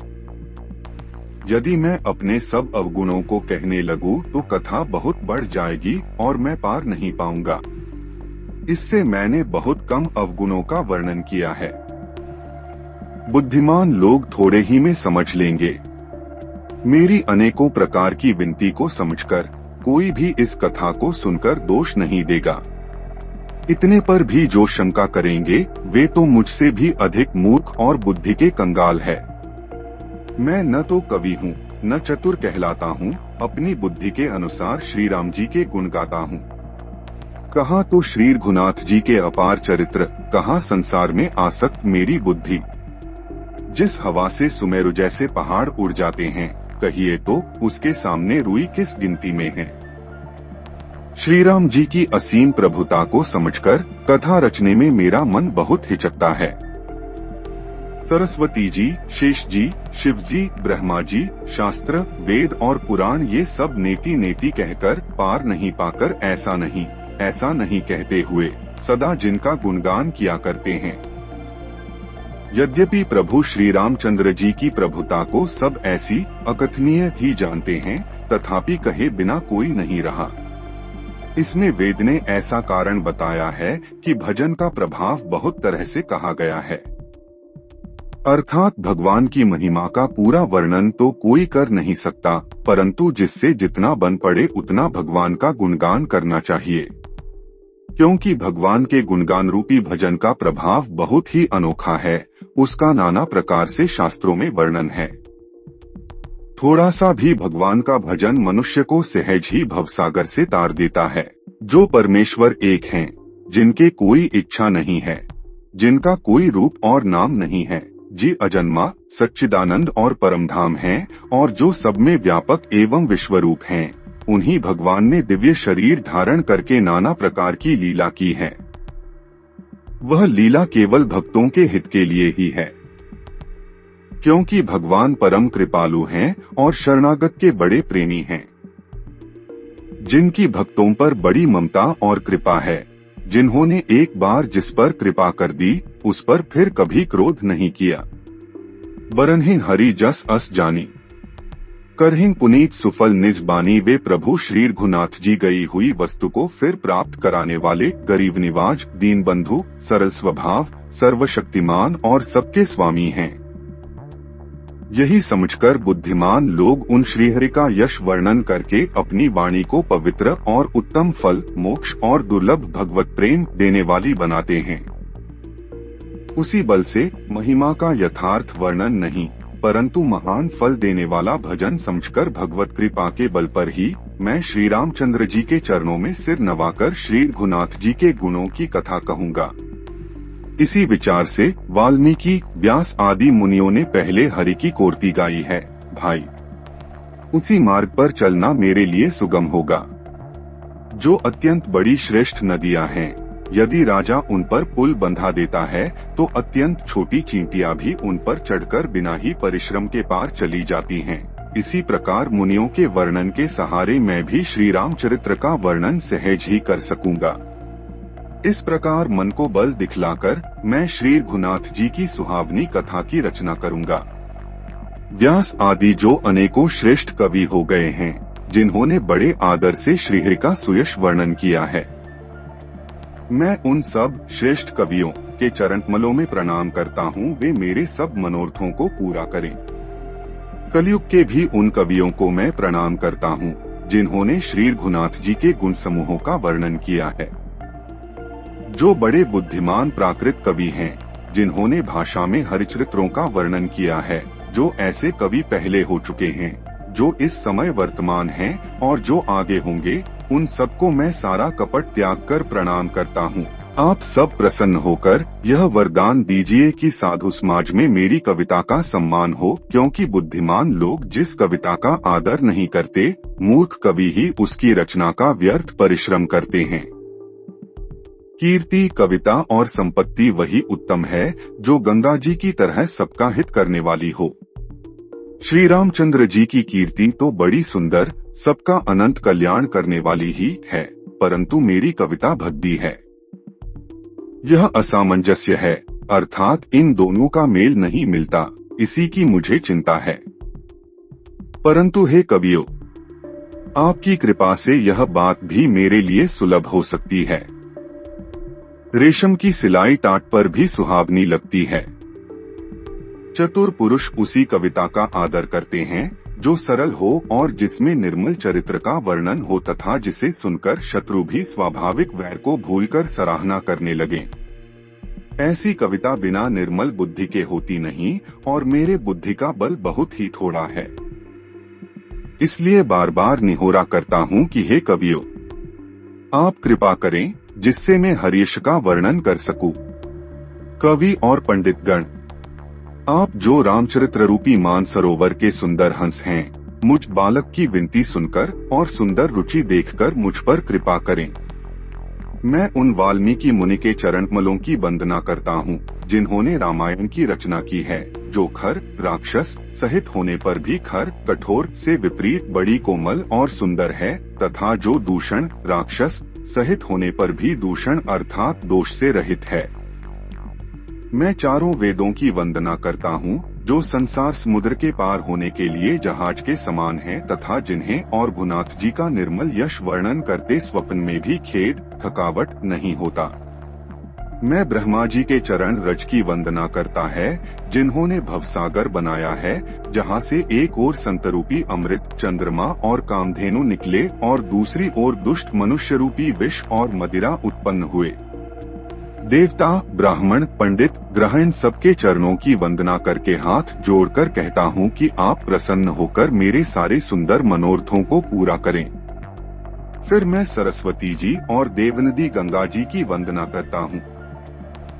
यदि मैं अपने सब अवगुणों को कहने लगूं तो कथा बहुत बढ़ जाएगी और मैं पार नहीं पाऊंगा। इससे मैंने बहुत कम अवगुणों का वर्णन किया है। बुद्धिमान लोग थोड़े ही में समझ लेंगे। मेरी अनेकों प्रकार की विनती को समझकर कोई भी इस कथा को सुनकर दोष नहीं देगा। इतने पर भी जो शंका करेंगे वे तो मुझसे भी अधिक मूर्ख और बुद्धि के कंगाल है। मैं न तो कवि हूँ न चतुर कहलाता हूँ, अपनी बुद्धि के अनुसार श्री राम जी के गुण गाता हूँ। कहाँ तो श्री रघुनाथ जी के अपार चरित्र, कहाँ संसार में आसक्त मेरी बुद्धि। जिस हवा से सुमेरु जैसे पहाड़ उड़ जाते हैं, कहिए तो उसके सामने रुई किस गिनती में है। श्री राम जी की असीम प्रभुता को समझकर कथा रचने में मेरा मन बहुत हिचकता है। सरस्वती जी, शेष जी, शिव जी, ब्रह्मा जी, शास्त्र, वेद और पुराण ये सब नेति नेति कहकर पार नहीं पाकर ऐसा नहीं कहते हुए सदा जिनका गुणगान किया करते हैं। यद्यपि प्रभु श्री रामचंद्र जी की प्रभुता को सब ऐसी अकथनीय ही जानते हैं, तथापि कहे बिना कोई नहीं रहा। इसमें वेद ने ऐसा कारण बताया है कि भजन का प्रभाव बहुत तरह से कहा गया है। अर्थात भगवान की महिमा का पूरा वर्णन तो कोई कर नहीं सकता, परंतु जिससे जितना बन पड़े उतना भगवान का गुणगान करना चाहिए, क्योंकि भगवान के गुणगान रूपी भजन का प्रभाव बहुत ही अनोखा है। उसका नाना प्रकार से शास्त्रों में वर्णन है। थोड़ा सा भी भगवान का भजन मनुष्य को सहज ही भवसागर से तार देता है। जो परमेश्वर एक हैं, जिनके कोई इच्छा नहीं है, जिनका कोई रूप और नाम नहीं है, जी अजन्मा, सच्चिदानंद और परमधाम हैं, और जो सब में व्यापक एवं विश्वरूप हैं, उन्हीं भगवान ने दिव्य शरीर धारण करके नाना प्रकार की लीला की है। वह लीला केवल भक्तों के हित के लिए ही है, क्योंकि भगवान परम कृपालु हैं और शरणागत के बड़े प्रेमी हैं, जिनकी भक्तों पर बड़ी ममता और कृपा है, जिन्होंने एक बार जिस पर कृपा कर दी उस पर फिर कभी क्रोध नहीं किया। बरनहिं हरि जस अस जानी, करहिं पुनीत सुफल निज बानी। वे प्रभु श्री रघुनाथ जी गई हुई वस्तु को फिर प्राप्त कराने वाले गरीब निवाज, दीन बंधु, सरल स्वभाव, सर्वशक्तिमान और सबके स्वामी हैं। यही समझकर बुद्धिमान लोग उन श्रीहरि का यश वर्णन करके अपनी वाणी को पवित्र और उत्तम फल, मोक्ष और दुर्लभ भगवत प्रेम देने वाली बनाते हैं। उसी बल से महिमा का यथार्थ वर्णन नहीं, परंतु महान फल देने वाला भजन समझकर भगवत कृपा के बल पर ही मैं श्री रामचंद्र जी के चरणों में सिर नवाकर श्री रघुनाथ जी के गुणों की कथा कहूँगा। इसी विचार से वाल्मीकि, व्यास आदि मुनियों ने पहले हरि की कोर्ती गाई है। भाई, उसी मार्ग पर चलना मेरे लिए सुगम होगा। जो अत्यंत बड़ी श्रेष्ठ नदियां हैं, यदि राजा उन पर पुल बंधा देता है तो अत्यंत छोटी चींटियां भी उन पर चढ़कर बिना ही परिश्रम के पार चली जाती हैं। इसी प्रकार मुनियों के वर्णन के सहारे मैं भी श्री रामचरित्र का वर्णन सहज ही कर सकूंगा। इस प्रकार मन को बल दिखलाकर मैं श्री रघुनाथ जी की सुहावनी कथा की रचना करूंगा। व्यास आदि जो अनेकों श्रेष्ठ कवि हो गए हैं, जिन्होंने बड़े आदर से श्रीहरि का सुयश वर्णन किया है, मैं उन सब श्रेष्ठ कवियों के चरणकमलों में प्रणाम करता हूँ। वे मेरे सब मनोरथों को पूरा करें। कलयुग के भी उन कवियों को मैं प्रणाम करता हूँ, जिन्होंने श्री रघुनाथ जी के गुण समूहों का वर्णन किया है। जो बड़े बुद्धिमान प्राकृत कवि हैं, जिन्होंने भाषा में हरिचरित्रों का वर्णन किया है, जो ऐसे कवि पहले हो चुके हैं, जो इस समय वर्तमान हैं और जो आगे होंगे, उन सबको मैं सारा कपट त्याग कर प्रणाम करता हूँ। आप सब प्रसन्न होकर यह वरदान दीजिए कि साधु समाज में मेरी कविता का सम्मान हो, क्योंकि बुद्धिमान लोग जिस कविता का आदर नहीं करते, मूर्ख कवि ही उसकी रचना का व्यर्थ परिश्रम करते हैं। कीर्ति, कविता और संपत्ति वही उत्तम है जो गंगा जी की तरह सबका हित करने वाली हो। श्री रामचंद्र जी की कीर्ति तो बड़ी सुंदर, सबका अनंत कल्याण करने वाली ही है, परंतु मेरी कविता भद्दी है। यह असामंजस्य है, अर्थात इन दोनों का मेल नहीं मिलता, इसी की मुझे चिंता है। परंतु हे कवियों, आपकी कृपा से यह बात भी मेरे लिए सुलभ हो सकती है। रेशम की सिलाई टाट पर भी सुहावनी लगती है। चतुर पुरुष उसी कविता का आदर करते हैं जो सरल हो और जिसमें निर्मल चरित्र का वर्णन हो, तथा जिसे सुनकर शत्रु भी स्वाभाविक वैर को भूलकर सराहना करने लगे। ऐसी कविता बिना निर्मल बुद्धि के होती नहीं, और मेरे बुद्धि का बल बहुत ही थोड़ा है। इसलिए बार बार निहोरा करता हूँ कि हे कवियों, आप कृपा करें जिससे मैं हरीश का वर्णन कर सकूं। कवि और पंडितगण, आप जो रामचरित्र रूपी मानसरोवर के सुंदर हंस हैं, मुझ बालक की विनती सुनकर और सुंदर रुचि देखकर मुझ पर कृपा करें। मैं उन वाल्मीकि मुनि के चरणकमलों की वंदना करता हूँ, जिन्होंने रामायण की रचना की है, जो खर राक्षस सहित होने पर भी खर कठोर से विपरीत बड़ी कोमल और सुंदर है, तथा जो दूषण राक्षस सहित होने पर भी दूषण अर्थात दोष से रहित है। मैं चारों वेदों की वंदना करता हूँ, जो संसार समुद्र के पार होने के लिए जहाज के समान हैं तथा जिन्हें और भूनाथ जी का निर्मल यश वर्णन करते स्वप्न में भी खेद थकावट नहीं होता। मैं ब्रह्मा जी के चरण रज की वंदना करता है, जिन्होंने भवसागर बनाया है, जहाँ से एक ओर संतरूपी अमृत चंद्रमा और कामधेनु निकले और दूसरी ओर दुष्ट मनुष्य रूपी विष और मदिरा उत्पन्न हुए। देवता ब्राह्मण पंडित ग्रह इन सबके चरणों की वंदना करके हाथ जोड़कर कहता हूँ कि आप प्रसन्न होकर मेरे सारे सुंदर मनोरथों को पूरा करें। फिर मैं सरस्वती जी और देवनदी गंगा जी की वंदना करता हूँ।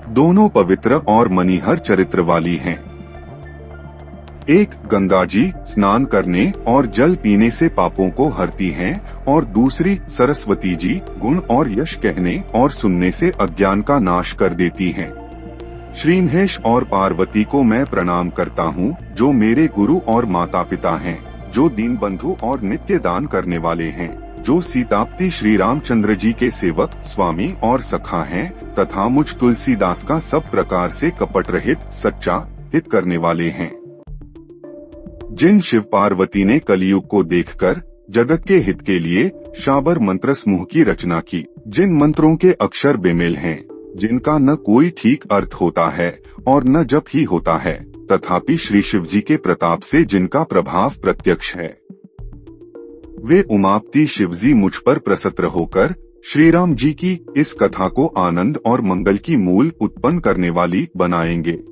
दोनों पवित्र और मणिहर चरित्र वाली हैं। एक गंगा जी स्नान करने और जल पीने से पापों को हरती हैं, और दूसरी सरस्वती जी गुण और यश कहने और सुनने से अज्ञान का नाश कर देती हैं। श्री महेश और पार्वती को मैं प्रणाम करता हूँ, जो मेरे गुरु और माता पिता हैं, जो दीन बंधु और नित्य दान करने वाले हैं, जो सीतापति श्री रामचंद्र जी के सेवक स्वामी और सखा हैं, तथा मुझ तुलसीदास का सब प्रकार से कपट रहित सच्चा हित करने वाले हैं। जिन शिव पार्वती ने कलयुग को देखकर जगत के हित के लिए शाबर मंत्र समूह की रचना की, जिन मंत्रों के अक्षर बेमेल हैं, जिनका न कोई ठीक अर्थ होता है और न जप ही होता है, तथापि श्री शिव जी के प्रताप से जिनका प्रभाव प्रत्यक्ष है, वे उमापति शिव जी मुझ पर प्रसन्न होकर श्री राम जी की इस कथा को आनंद और मंगल की मूल उत्पन्न करने वाली बनाएंगे।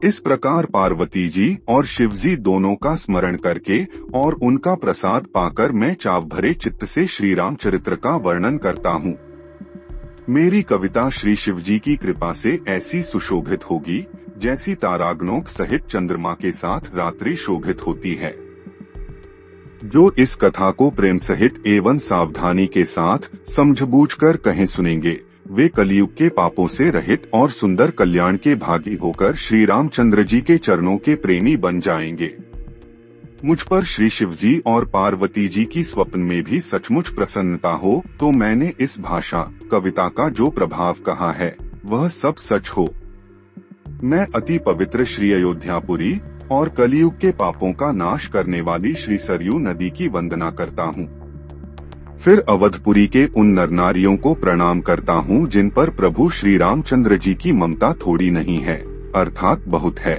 इस प्रकार पार्वती जी और शिव जी दोनों का स्मरण करके और उनका प्रसाद पाकर मैं चाव भरे चित्त से श्री राम चरित्र का वर्णन करता हूँ। मेरी कविता श्री शिव जी की कृपा से ऐसी सुशोभित होगी, जैसी तारागणों सहित चंद्रमा के साथ रात्रि शोभित होती है। जो इस कथा को प्रेम सहित एवं सावधानी के साथ समझबूझकर कहें सुनेंगे, वे कलयुग के पापों से रहित और सुंदर कल्याण के भागी होकर श्री रामचंद्र जी के चरणों के प्रेमी बन जाएंगे। मुझ पर श्री शिव जी और पार्वती जी की स्वप्न में भी सचमुच प्रसन्नता हो, तो मैंने इस भाषा कविता का जो प्रभाव कहा है, वह सब सच हो। मैं अति पवित्र श्री अयोध्यापुरी और कलयुग के पापों का नाश करने वाली श्री सरयू नदी की वंदना करता हूँ। फिर अवधपुरी के उन नर नारियों को प्रणाम करता हूँ, जिन पर प्रभु श्री रामचंद्र जी की ममता थोड़ी नहीं है, अर्थात बहुत है।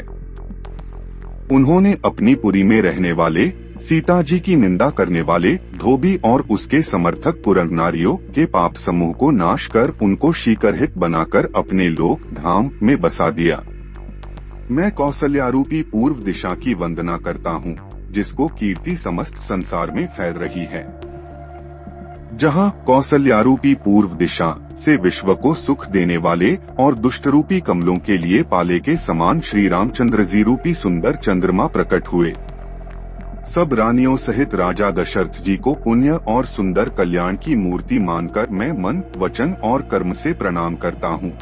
उन्होंने अपनी पुरी में रहने वाले सीता जी की निंदा करने वाले धोबी और उसके समर्थक पुरंग नारियों के पाप समूह को नाश कर उनको शीकरहित बनाकर अपने लोक धाम में बसा दिया। मैं कौशल्यारूपी पूर्व दिशा की वंदना करता हूँ, जिसको कीर्ति समस्त संसार में फैल रही है। जहाँ कौशल्यारूपी पूर्व दिशा से विश्व को सुख देने वाले और दुष्टरूपी कमलों के लिए पाले के समान श्री रामचंद्र जी रूपी सुंदर चंद्रमा प्रकट हुए। सब रानियों सहित राजा दशरथ जी को पुण्य और सुंदर कल्याण की मूर्ति मानकर मैं मन वचन और कर्म से प्रणाम करता हूँ।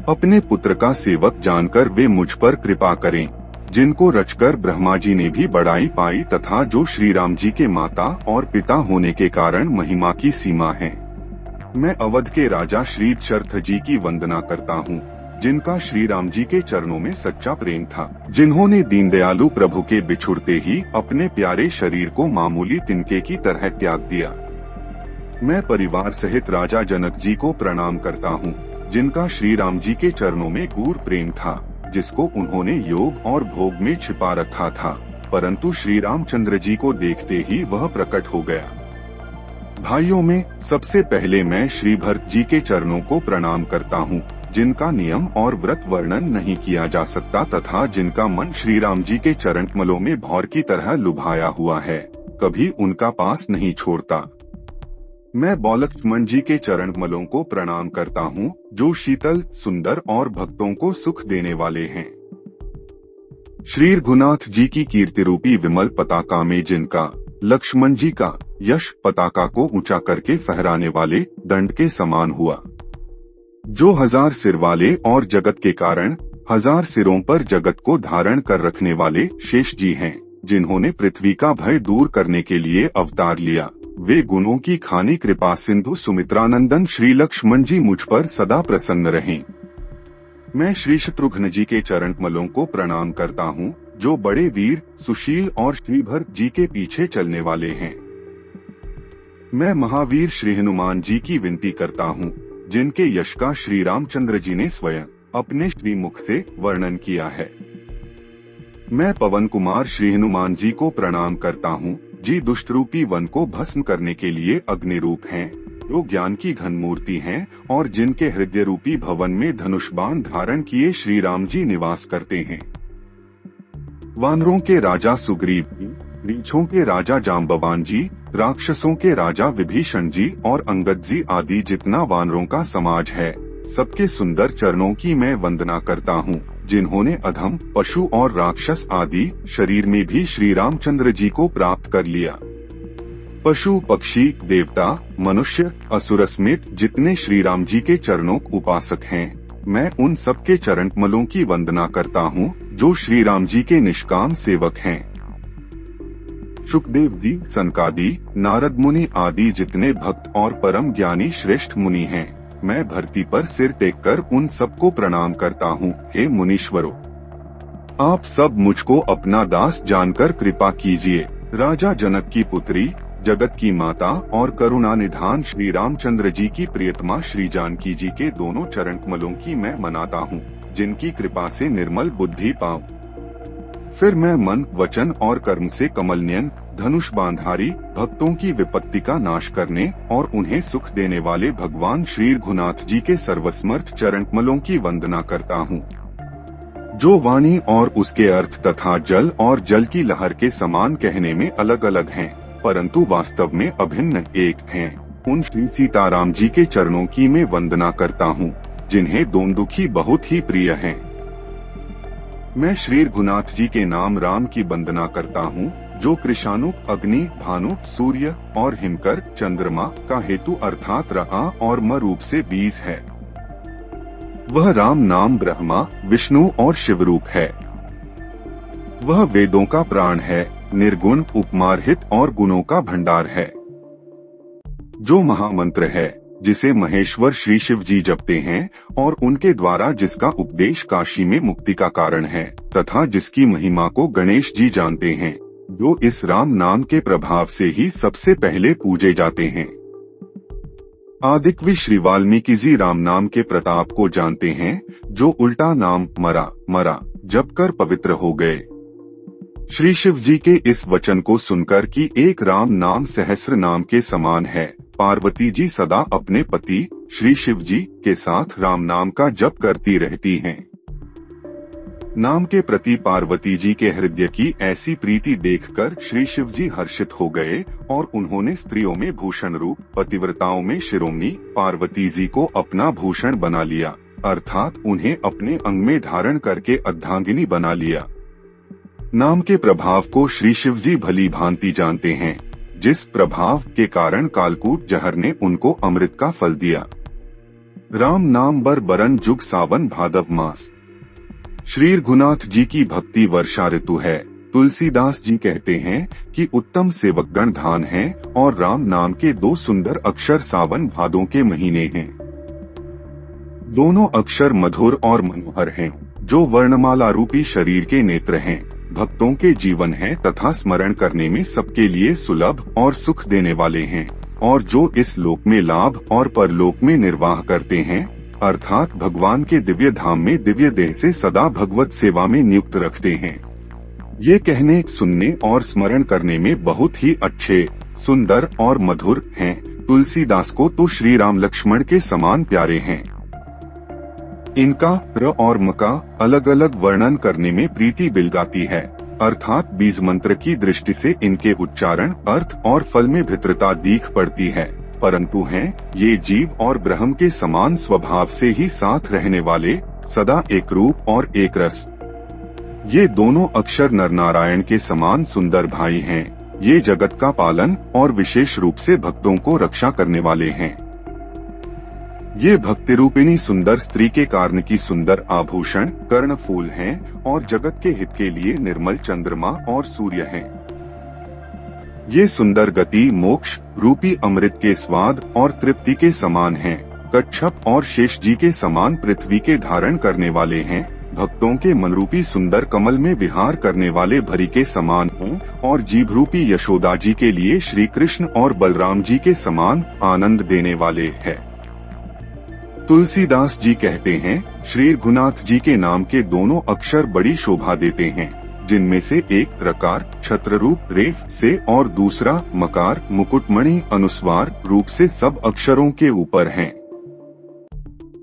अपने पुत्र का सेवक जानकर वे मुझ पर कृपा करें, जिनको रचकर ब्रह्मा जी ने भी बड़ाई पाई तथा जो श्री राम जी के माता और पिता होने के कारण महिमा की सीमा है। मैं अवध के राजा श्री दशरथ जी की वंदना करता हूँ, जिनका श्री राम जी के चरणों में सच्चा प्रेम था, जिन्होंने दीनदयालु प्रभु के बिछुड़ते ही अपने प्यारे शरीर को मामूली तिनके की तरह त्याग दिया। मैं परिवार सहित राजा जनक जी को प्रणाम करता हूँ, जिनका श्री राम जी के चरणों में गूढ़ प्रेम था, जिसको उन्होंने योग और भोग में छिपा रखा था, परंतु श्री रामचंद्र जी को देखते ही वह प्रकट हो गया। भाइयों में सबसे पहले मैं श्री भरत जी के चरणों को प्रणाम करता हूँ, जिनका नियम और व्रत वर्णन नहीं किया जा सकता तथा जिनका मन श्री राम जी के चरण कमलों में भौर की तरह लुभाया हुआ है, कभी उनका पास नहीं छोड़ता। मैं लक्ष्मण जी के चरण कमलों को प्रणाम करता हूँ, जो शीतल सुंदर और भक्तों को सुख देने वाले हैं। श्री रघुनाथ जी की कीर्ति रूपी विमल पताका में जिनका लक्ष्मण जी का यश पताका को ऊंचा करके फहराने वाले दंड के समान हुआ। जो 1000 सिर वाले और जगत के कारण 1000 सिरों पर जगत को धारण कर रखने वाले शेष जी हैं, जिन्होंने पृथ्वी का भय दूर करने के लिए अवतार लिया। वे गुणों की खानी कृपा सिंधु सुमित्रानंदन श्री लक्ष्मण जी मुझ पर सदा प्रसन्न रहें। मैं श्री शत्रुघ्न जी के चरण कमलों को प्रणाम करता हूँ, जो बड़े वीर, सुशील और श्रीभर जी के पीछे चलने वाले हैं। मैं महावीर श्री हनुमान जी की विनती करता हूँ, जिनके यश का श्री रामचंद्र जी ने स्वयं अपने श्रीमुख से वर्णन किया है। मैं पवन कुमार श्री हनुमान जी को प्रणाम करता हूँ, जी दुष्ट रूपी वन को भस्म करने के लिए अग्नि रूप हैं, जो ज्ञान की घन मूर्ति हैं और जिनके हृदय रूपी भवन में धनुष बाण धारण किए श्री राम जी निवास करते हैं। वानरों के राजा सुग्रीव जी, रीछों के राजा जाम्बवान जी, राक्षसों के राजा विभीषण जी और अंगद जी आदि जितना वानरों का समाज है, सबके सुंदर चरणों की मैं वंदना करता हूँ, जिन्होंने अधम, पशु और राक्षस आदि शरीर में भी श्री रामचंद्र जी को प्राप्त कर लिया। पशु, पक्षी, देवता, मनुष्य, असुर समेत जितने श्री राम जी के चरणों उपासक हैं, मैं उन सबके चरण कमलों की वंदना करता हूँ, जो श्री राम जी के निष्काम सेवक हैं। सुखदेव जी, सनकादि, नारद मुनि आदि जितने भक्त और परम ज्ञानी श्रेष्ठ मुनि हैं, मैं धरती पर सिर टेककर उन सबको प्रणाम करता हूँ। हे मुनीश्वरों, आप सब मुझको अपना दास जानकर कृपा कीजिए। राजा जनक की पुत्री, जगत की माता और करुणा निधान श्री रामचंद्र जी की प्रियतमा श्री जानकी जी के दोनों चरण कमलों की मैं मनाता हूँ, जिनकी कृपा से निर्मल बुद्धि पाऊं। फिर मैं मन, वचन और कर्म से कमलनयन, धनुष बांधारी, भक्तों की विपत्ति का नाश करने और उन्हें सुख देने वाले भगवान श्री रघुनाथ जी के सर्वसमर्थ चरण कमलों की वंदना करता हूँ, जो वाणी और उसके अर्थ तथा जल और जल की लहर के समान कहने में अलग अलग हैं, परंतु वास्तव में अभिन्न एक हैं। उन श्री सीताराम जी के चरणों की मैं वंदना करता हूँ, जिन्हें दोनदुखी बहुत ही प्रिय हैं। मैं श्री रघुनाथ जी के नाम राम की वंदना करता हूँ, जो कृशानु, अग्नि, भानु, सूर्य और हिमकर, चंद्रमा का हेतु अर्थात रा और म रूप से 20 है। वह राम नाम ब्रह्मा, विष्णु और शिव रूप है। वह वेदों का प्राण है, निर्गुण, उपमारहित और गुणों का भंडार है। जो महामंत्र है, जिसे महेश्वर श्री शिव जी जपते हैं और उनके द्वारा जिसका उपदेश काशी में मुक्ति का कारण है, तथा जिसकी महिमा को गणेश जी जानते हैं, जो इस राम नाम के प्रभाव से ही सबसे पहले पूजे जाते हैं। आदिकवि श्री वाल्मीकि जी राम नाम के प्रताप को जानते हैं, जो उल्टा नाम मरा जप कर पवित्र हो गए। श्री शिव जी के इस वचन को सुनकर कि एक राम नाम सहस्र नाम के समान है, पार्वती जी सदा अपने पति श्री शिव जी के साथ राम नाम का जप करती रहती हैं। नाम के प्रति पार्वती जी के हृदय की ऐसी प्रीति देखकर श्री शिव जी हर्षित हो गए और उन्होंने स्त्रियों में भूषण रूप, पतिव्रताओं में शिरोमणि पार्वती जी को अपना भूषण बना लिया, अर्थात उन्हें अपने अंग में धारण करके अर्धांगिनी बना लिया। नाम के प्रभाव को श्री शिव जी भली भांति जानते हैं, जिस प्रभाव के कारण कालकूट जहर ने उनको अमृत का फल दिया। राम नाम बर बरन जुग सावन भादव मास। श्री रघुनाथ जी की भक्ति वर्षा ऋतु है। तुलसीदास जी कहते हैं कि उत्तम सेवकगण धान हैं और राम नाम के 2 सुंदर अक्षर सावन भादों के महीने हैं। दोनों अक्षर मधुर और मनोहर हैं, जो वर्णमाला रूपी शरीर के नेत्र हैं, भक्तों के जीवन है तथा स्मरण करने में सबके लिए सुलभ और सुख देने वाले हैं, और जो इस लोक में लाभ और परलोक में निर्वाह करते हैं, अर्थात भगवान के दिव्य धाम में दिव्य देह से सदा भगवत सेवा में नियुक्त रखते हैं। ये कहने, सुनने और स्मरण करने में बहुत ही अच्छे, सुंदर और मधुर हैं। तुलसीदास को तो श्री राम लक्ष्मण के समान प्यारे हैं। इनका र और म का अलग अलग वर्णन करने में प्रीति बिलगाती है, अर्थात बीज मंत्र की दृष्टि से इनके उच्चारण, अर्थ और फल में भित्रता दीख पड़ती है, परंतु हैं ये जीव और ब्रह्म के समान स्वभाव से ही साथ रहने वाले, सदा एक रूप और एक रस। ये दोनों अक्षर नरनारायण के समान सुंदर भाई हैं। ये जगत का पालन और विशेष रूप से भक्तों को रक्षा करने वाले हैं। ये भक्ति रूपिणी सुंदर स्त्री के कारण की सुंदर आभूषण कर्णफूल हैं और जगत के हित के लिए निर्मल चंद्रमा और सूर्य हैं। ये सुंदर गति मोक्ष रूपी अमृत के स्वाद और तृप्ति के समान हैं। कच्छप और शेष जी के समान पृथ्वी के धारण करने वाले हैं। भक्तों के मनरूपी सुंदर कमल में विहार करने वाले भरी के समान हैं और जीभ रूपी यशोदा जी के लिए श्री कृष्ण और बलराम जी के समान आनंद देने वाले हैं। तुलसीदास जी कहते हैं, श्री रघुनाथ जी के नाम के दोनों अक्षर बड़ी शोभा देते हैं, जिनमें से एक त्रकार छत्र रूप रेफ से और दूसरा मकार मुकुटमणि अनुस्वार रूप से सब अक्षरों के ऊपर हैं।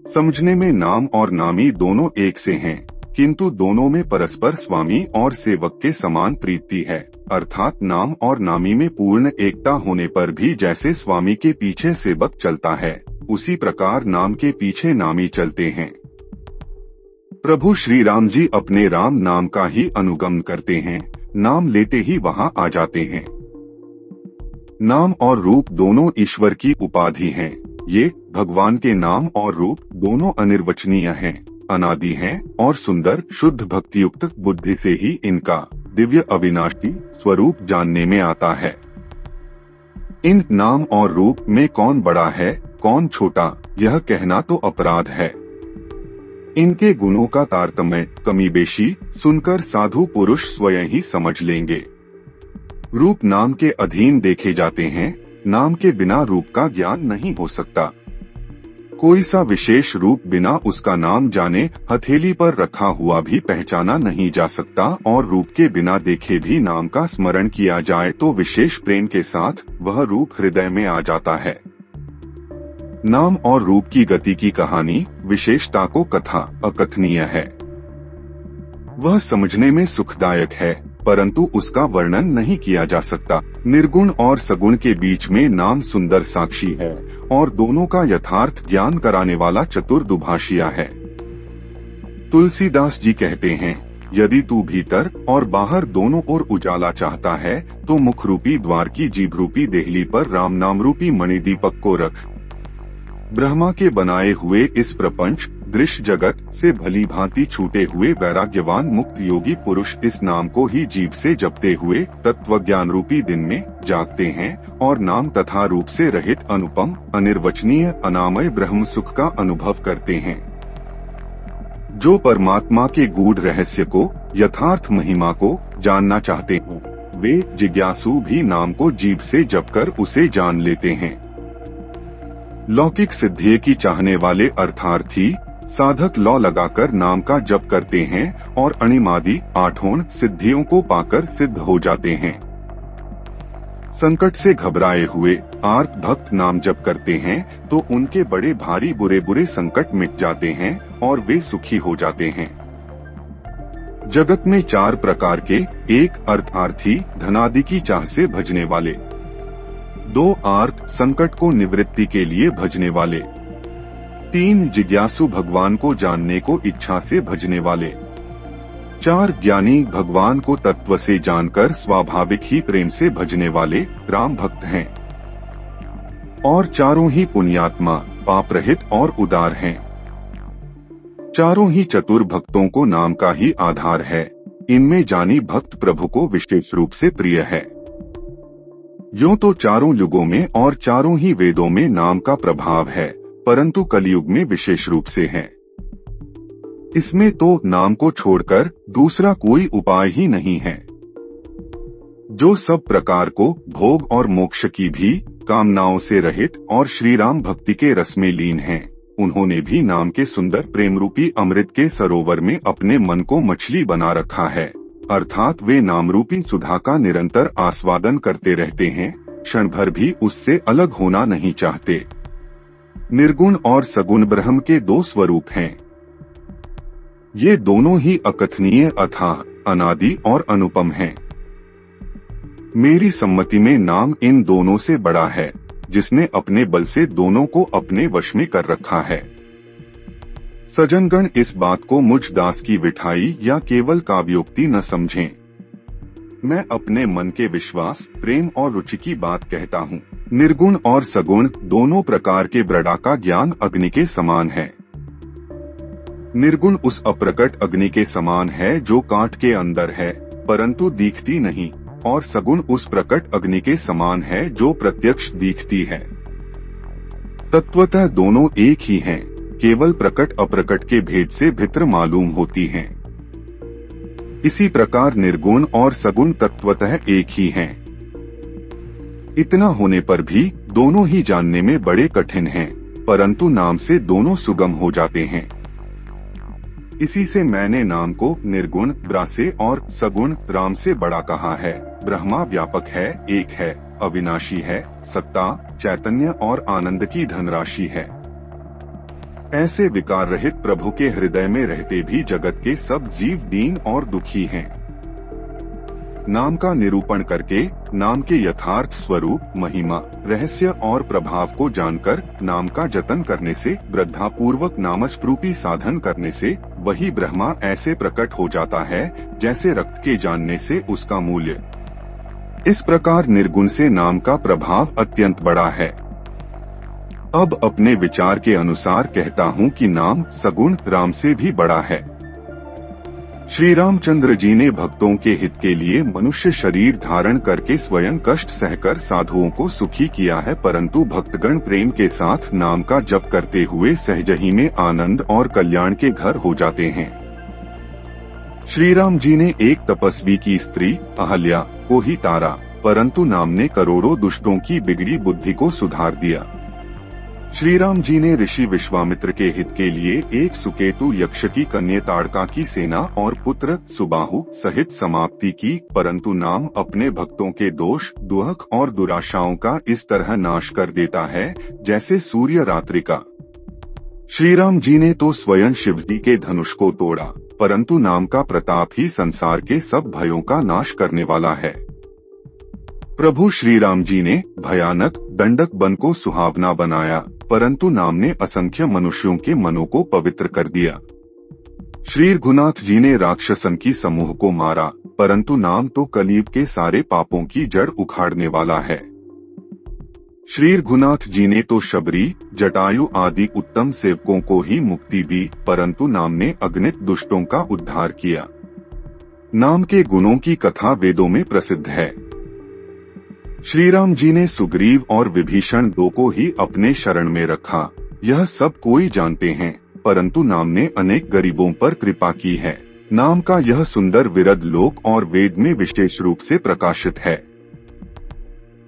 समझने में नाम और नामी दोनों एक से हैं, किंतु दोनों में परस्पर स्वामी और सेवक के समान प्रीति है। अर्थात नाम और नामी में पूर्ण एकता होने पर भी जैसे स्वामी के पीछे सेवक चलता है, उसी प्रकार नाम के पीछे नामी चलते हैं। प्रभु श्री राम जी अपने राम नाम का ही अनुगमन करते हैं, नाम लेते ही वहां आ जाते हैं। नाम और रूप दोनों ईश्वर की उपाधि हैं। ये भगवान के नाम और रूप दोनों अनिर्वचनीय हैं, अनादि हैं और सुंदर शुद्ध भक्तियुक्त बुद्धि से ही इनका दिव्य अविनाशी स्वरूप जानने में आता है। इन नाम और रूप में कौन बड़ा है कौन छोटा, यह कहना तो अपराध है। इनके गुणों का तारतम्य कमी बेशी सुनकर साधु पुरुष स्वयं ही समझ लेंगे। रूप नाम के अधीन देखे जाते हैं, नाम के बिना रूप का ज्ञान नहीं हो सकता। कोई सा विशेष रूप बिना उसका नाम जाने हथेली पर रखा हुआ भी पहचाना नहीं जा सकता, और रूप के बिना देखे भी नाम का स्मरण किया जाए तो विशेष प्रेम के साथ वह रूप हृदय में आ जाता है। नाम और रूप की गति की कहानी विशेषता को कथा अकथनीय है। वह समझने में सुखदायक है, परंतु उसका वर्णन नहीं किया जा सकता। निर्गुण और सगुण के बीच में नाम सुंदर साक्षी है और दोनों का यथार्थ ज्ञान कराने वाला चतुर दुभाषिया है। तुलसीदास जी कहते हैं, यदि तू भीतर और बाहर दोनों ओर उजाला चाहता है तो मुख रूपी द्वार की जीभ रूपी देहली पर राम नाम रूपी मणिदीपक को रख। ब्रह्मा के बनाए हुए इस प्रपंच दृश्य जगत से भली भांति छूटे हुए वैराग्यवान मुक्त योगी पुरुष इस नाम को ही जीभ से जपते हुए तत्व ज्ञान रूपी दिन में जागते हैं और नाम तथा रूप से रहित अनुपम अनिर्वचनीय अनामय ब्रह्म सुख का अनुभव करते हैं। जो परमात्मा के गूढ़ रहस्य को यथार्थ महिमा को जानना चाहते हो, वे जिज्ञासु भी नाम को जीभ से जपकर उसे जान लेते हैं। लौकिक सिद्धि की चाहने वाले अर्थार्थी साधक लौ लगाकर नाम का जप करते हैं और अणिमादि आठों सिद्धियों को पाकर सिद्ध हो जाते हैं। संकट से घबराए हुए आर्त भक्त नाम जप करते हैं तो उनके बड़े भारी बुरे बुरे संकट मिट जाते हैं और वे सुखी हो जाते हैं। जगत में 4 प्रकार के, एक अर्थार्थी धनादि की चाह से भजने वाले, 2 आर्त संकट को निवृत्ति के लिए भजने वाले, 3 जिज्ञासु भगवान को जानने को इच्छा से भजने वाले, 4 ज्ञानी भगवान को तत्व से जानकर स्वाभाविक ही प्रेम से भजने वाले राम भक्त हैं, और चारों ही पुण्यात्मा पाप रहित और उदार हैं। चारों ही चतुर भक्तों को नाम का ही आधार है। इनमें जानी भक्त प्रभु को विशेष रूप से प्रिय है। यूं तो चारों युगों में और चारों ही वेदों में नाम का प्रभाव है, परंतु कलयुग में विशेष रूप से है। इसमें तो नाम को छोड़कर दूसरा कोई उपाय ही नहीं है। जो सब प्रकार को भोग और मोक्ष की भी कामनाओं से रहित और श्री राम भक्ति के रस में लीन हैं, उन्होंने भी नाम के सुंदर प्रेम रूपी अमृत के सरोवर में अपने मन को मछली बना रखा है। अर्थात वे नाम रूपी सुधा का निरंतर आस्वादन करते रहते हैं, क्षण भर भी उससे अलग होना नहीं चाहते। निर्गुण और सगुण ब्रह्म के 2 स्वरूप हैं। ये दोनों ही अकथनीय अथाह अनादि और अनुपम हैं। मेरी सम्मति में नाम इन दोनों से बड़ा है, जिसने अपने बल से दोनों को अपने वश में कर रखा है। सज्जनगण इस बात को मुझ दास की विठाई या केवल काव्योक्ति न समझें। मैं अपने मन के विश्वास, प्रेम और रुचि की बात कहता हूँ। निर्गुण और सगुण दोनों प्रकार के ब्रह्मा का ज्ञान अग्नि के समान है। निर्गुण उस अप्रकट अग्नि के समान है जो कांट के अंदर है परंतु दिखती नहीं, और सगुण उस प्रकट अग्नि के समान है जो प्रत्यक्ष दिखती है। तत्वतः दोनों एक ही हैं, केवल प्रकट अप्रकट के भेद से भिन्न मालूम होती हैं। इसी प्रकार निर्गुण और सगुण तत्वतः एक ही हैं। इतना होने पर भी दोनों ही जानने में बड़े कठिन हैं, परंतु नाम से दोनों सुगम हो जाते हैं। इसी से मैंने नाम को निर्गुण ब्रह्म से और सगुण राम से बड़ा कहा है। ब्रह्मा व्यापक है, एक है, अविनाशी है, सत्ता, चैतन्य और आनंद की धनराशि है। ऐसे विकार रहित प्रभु के हृदय में रहते भी जगत के सब जीव दीन और दुखी हैं। नाम का निरूपण करके नाम के यथार्थ स्वरूप, महिमा, रहस्य और प्रभाव को जानकर नाम का जतन करने से, श्रद्धापूर्वक नामस्वरूपी साधन करने से वही ब्रह्मा ऐसे प्रकट हो जाता है जैसे रक्त के जानने से उसका मूल्य। इस प्रकार निर्गुण से नाम का प्रभाव अत्यंत बड़ा है। अब अपने विचार के अनुसार कहता हूँ कि नाम सगुण राम से भी बड़ा है। श्री रामचंद्र जी ने भक्तों के हित के लिए मनुष्य शरीर धारण करके स्वयं कष्ट सहकर साधुओं को सुखी किया है, परंतु भक्तगण प्रेम के साथ नाम का जप करते हुए सहज ही में आनंद और कल्याण के घर हो जाते हैं। श्री राम जी ने एक तपस्वी की स्त्री अहल्या को ही तारा, परंतु नाम ने करोड़ों दुष्टों की बिगड़ी बुद्धि को सुधार दिया। श्री राम जी ने ऋषि विश्वामित्र के हित के लिए एक सुकेतु यक्ष की कन्या ताड़का की सेना और पुत्र सुबाहु सहित समाप्ति की, परंतु नाम अपने भक्तों के दोष, दुख और दुराशाओं का इस तरह नाश कर देता है जैसे सूर्य रात्रि का। श्री राम जी ने तो स्वयं शिव जी के धनुष को तोड़ा, परंतु नाम का प्रताप ही संसार के सब भयों का नाश करने वाला है। प्रभु श्री राम जी ने भयानक दंडक वन को सुहावना बनाया, परंतु नाम ने असंख्य मनुष्यों के मनों को पवित्र कर दिया। श्री रघुनाथ जी ने राक्षसन की समूह को मारा, परंतु नाम तो कलयुग के सारे पापों की जड़ उखाड़ने वाला है। श्री रघुनाथ जी ने तो शबरी, जटायु आदि उत्तम सेवकों को ही मुक्ति दी, परंतु नाम ने अगणित दुष्टों का उद्धार किया। नाम के गुणों की कथा वेदों में प्रसिद्ध है। श्री राम जी ने सुग्रीव और विभीषण दो को ही अपने शरण में रखा, यह सब कोई जानते हैं, परंतु नाम ने अनेक गरीबों पर कृपा की है। नाम का यह सुंदर विरध लोक और वेद में विशेष रूप से प्रकाशित है।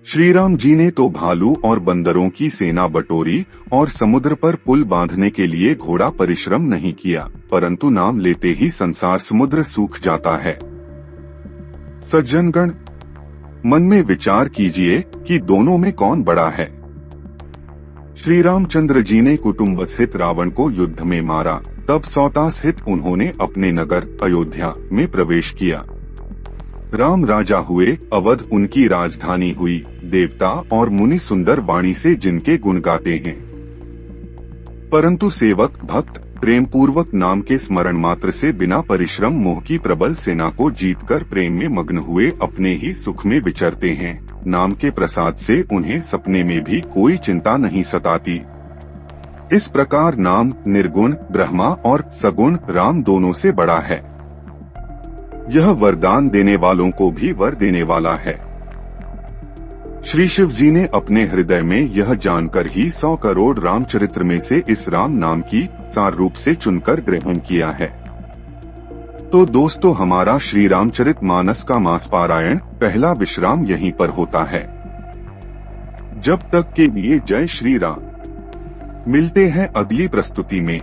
श्री राम जी ने तो भालू और बंदरों की सेना बटोरी और समुद्र पर पुल बांधने के लिए घोड़ा परिश्रम नहीं किया, परंतु नाम लेते ही संसार समुद्र सूख जाता है। सज्जनगण, मन में विचार कीजिए कि दोनों में कौन बड़ा है। श्री रामचंद्र जी ने कुटुंब सहित रावण को युद्ध में मारा, तब सौता सहित उन्होंने अपने नगर अयोध्या में प्रवेश किया। राम राजा हुए, अवध उनकी राजधानी हुई, देवता और मुनि सुंदर वाणी से जिनके गुण गाते हैं। परंतु सेवक भक्त प्रेम पूर्वक नाम के स्मरण मात्र से बिना परिश्रम मोह की प्रबल सेना को जीतकर प्रेम में मग्न हुए अपने ही सुख में विचरते हैं। नाम के प्रसाद से उन्हें सपने में भी कोई चिंता नहीं सताती। इस प्रकार नाम निर्गुण ब्रह्मा और सगुण राम दोनों से बड़ा है। यह वरदान देने वालों को भी वर देने वाला है। श्री शिव जी ने अपने हृदय में यह जानकर ही 100 करोड़ रामचरित्र में से इस राम नाम की सार रूप से चुनकर ग्रहण किया है। तो दोस्तों, हमारा श्री रामचरित मानस का मास पारायण पहला विश्राम यहीं पर होता है। जब तक के लिए जय श्री राम। मिलते हैं अगली प्रस्तुति में।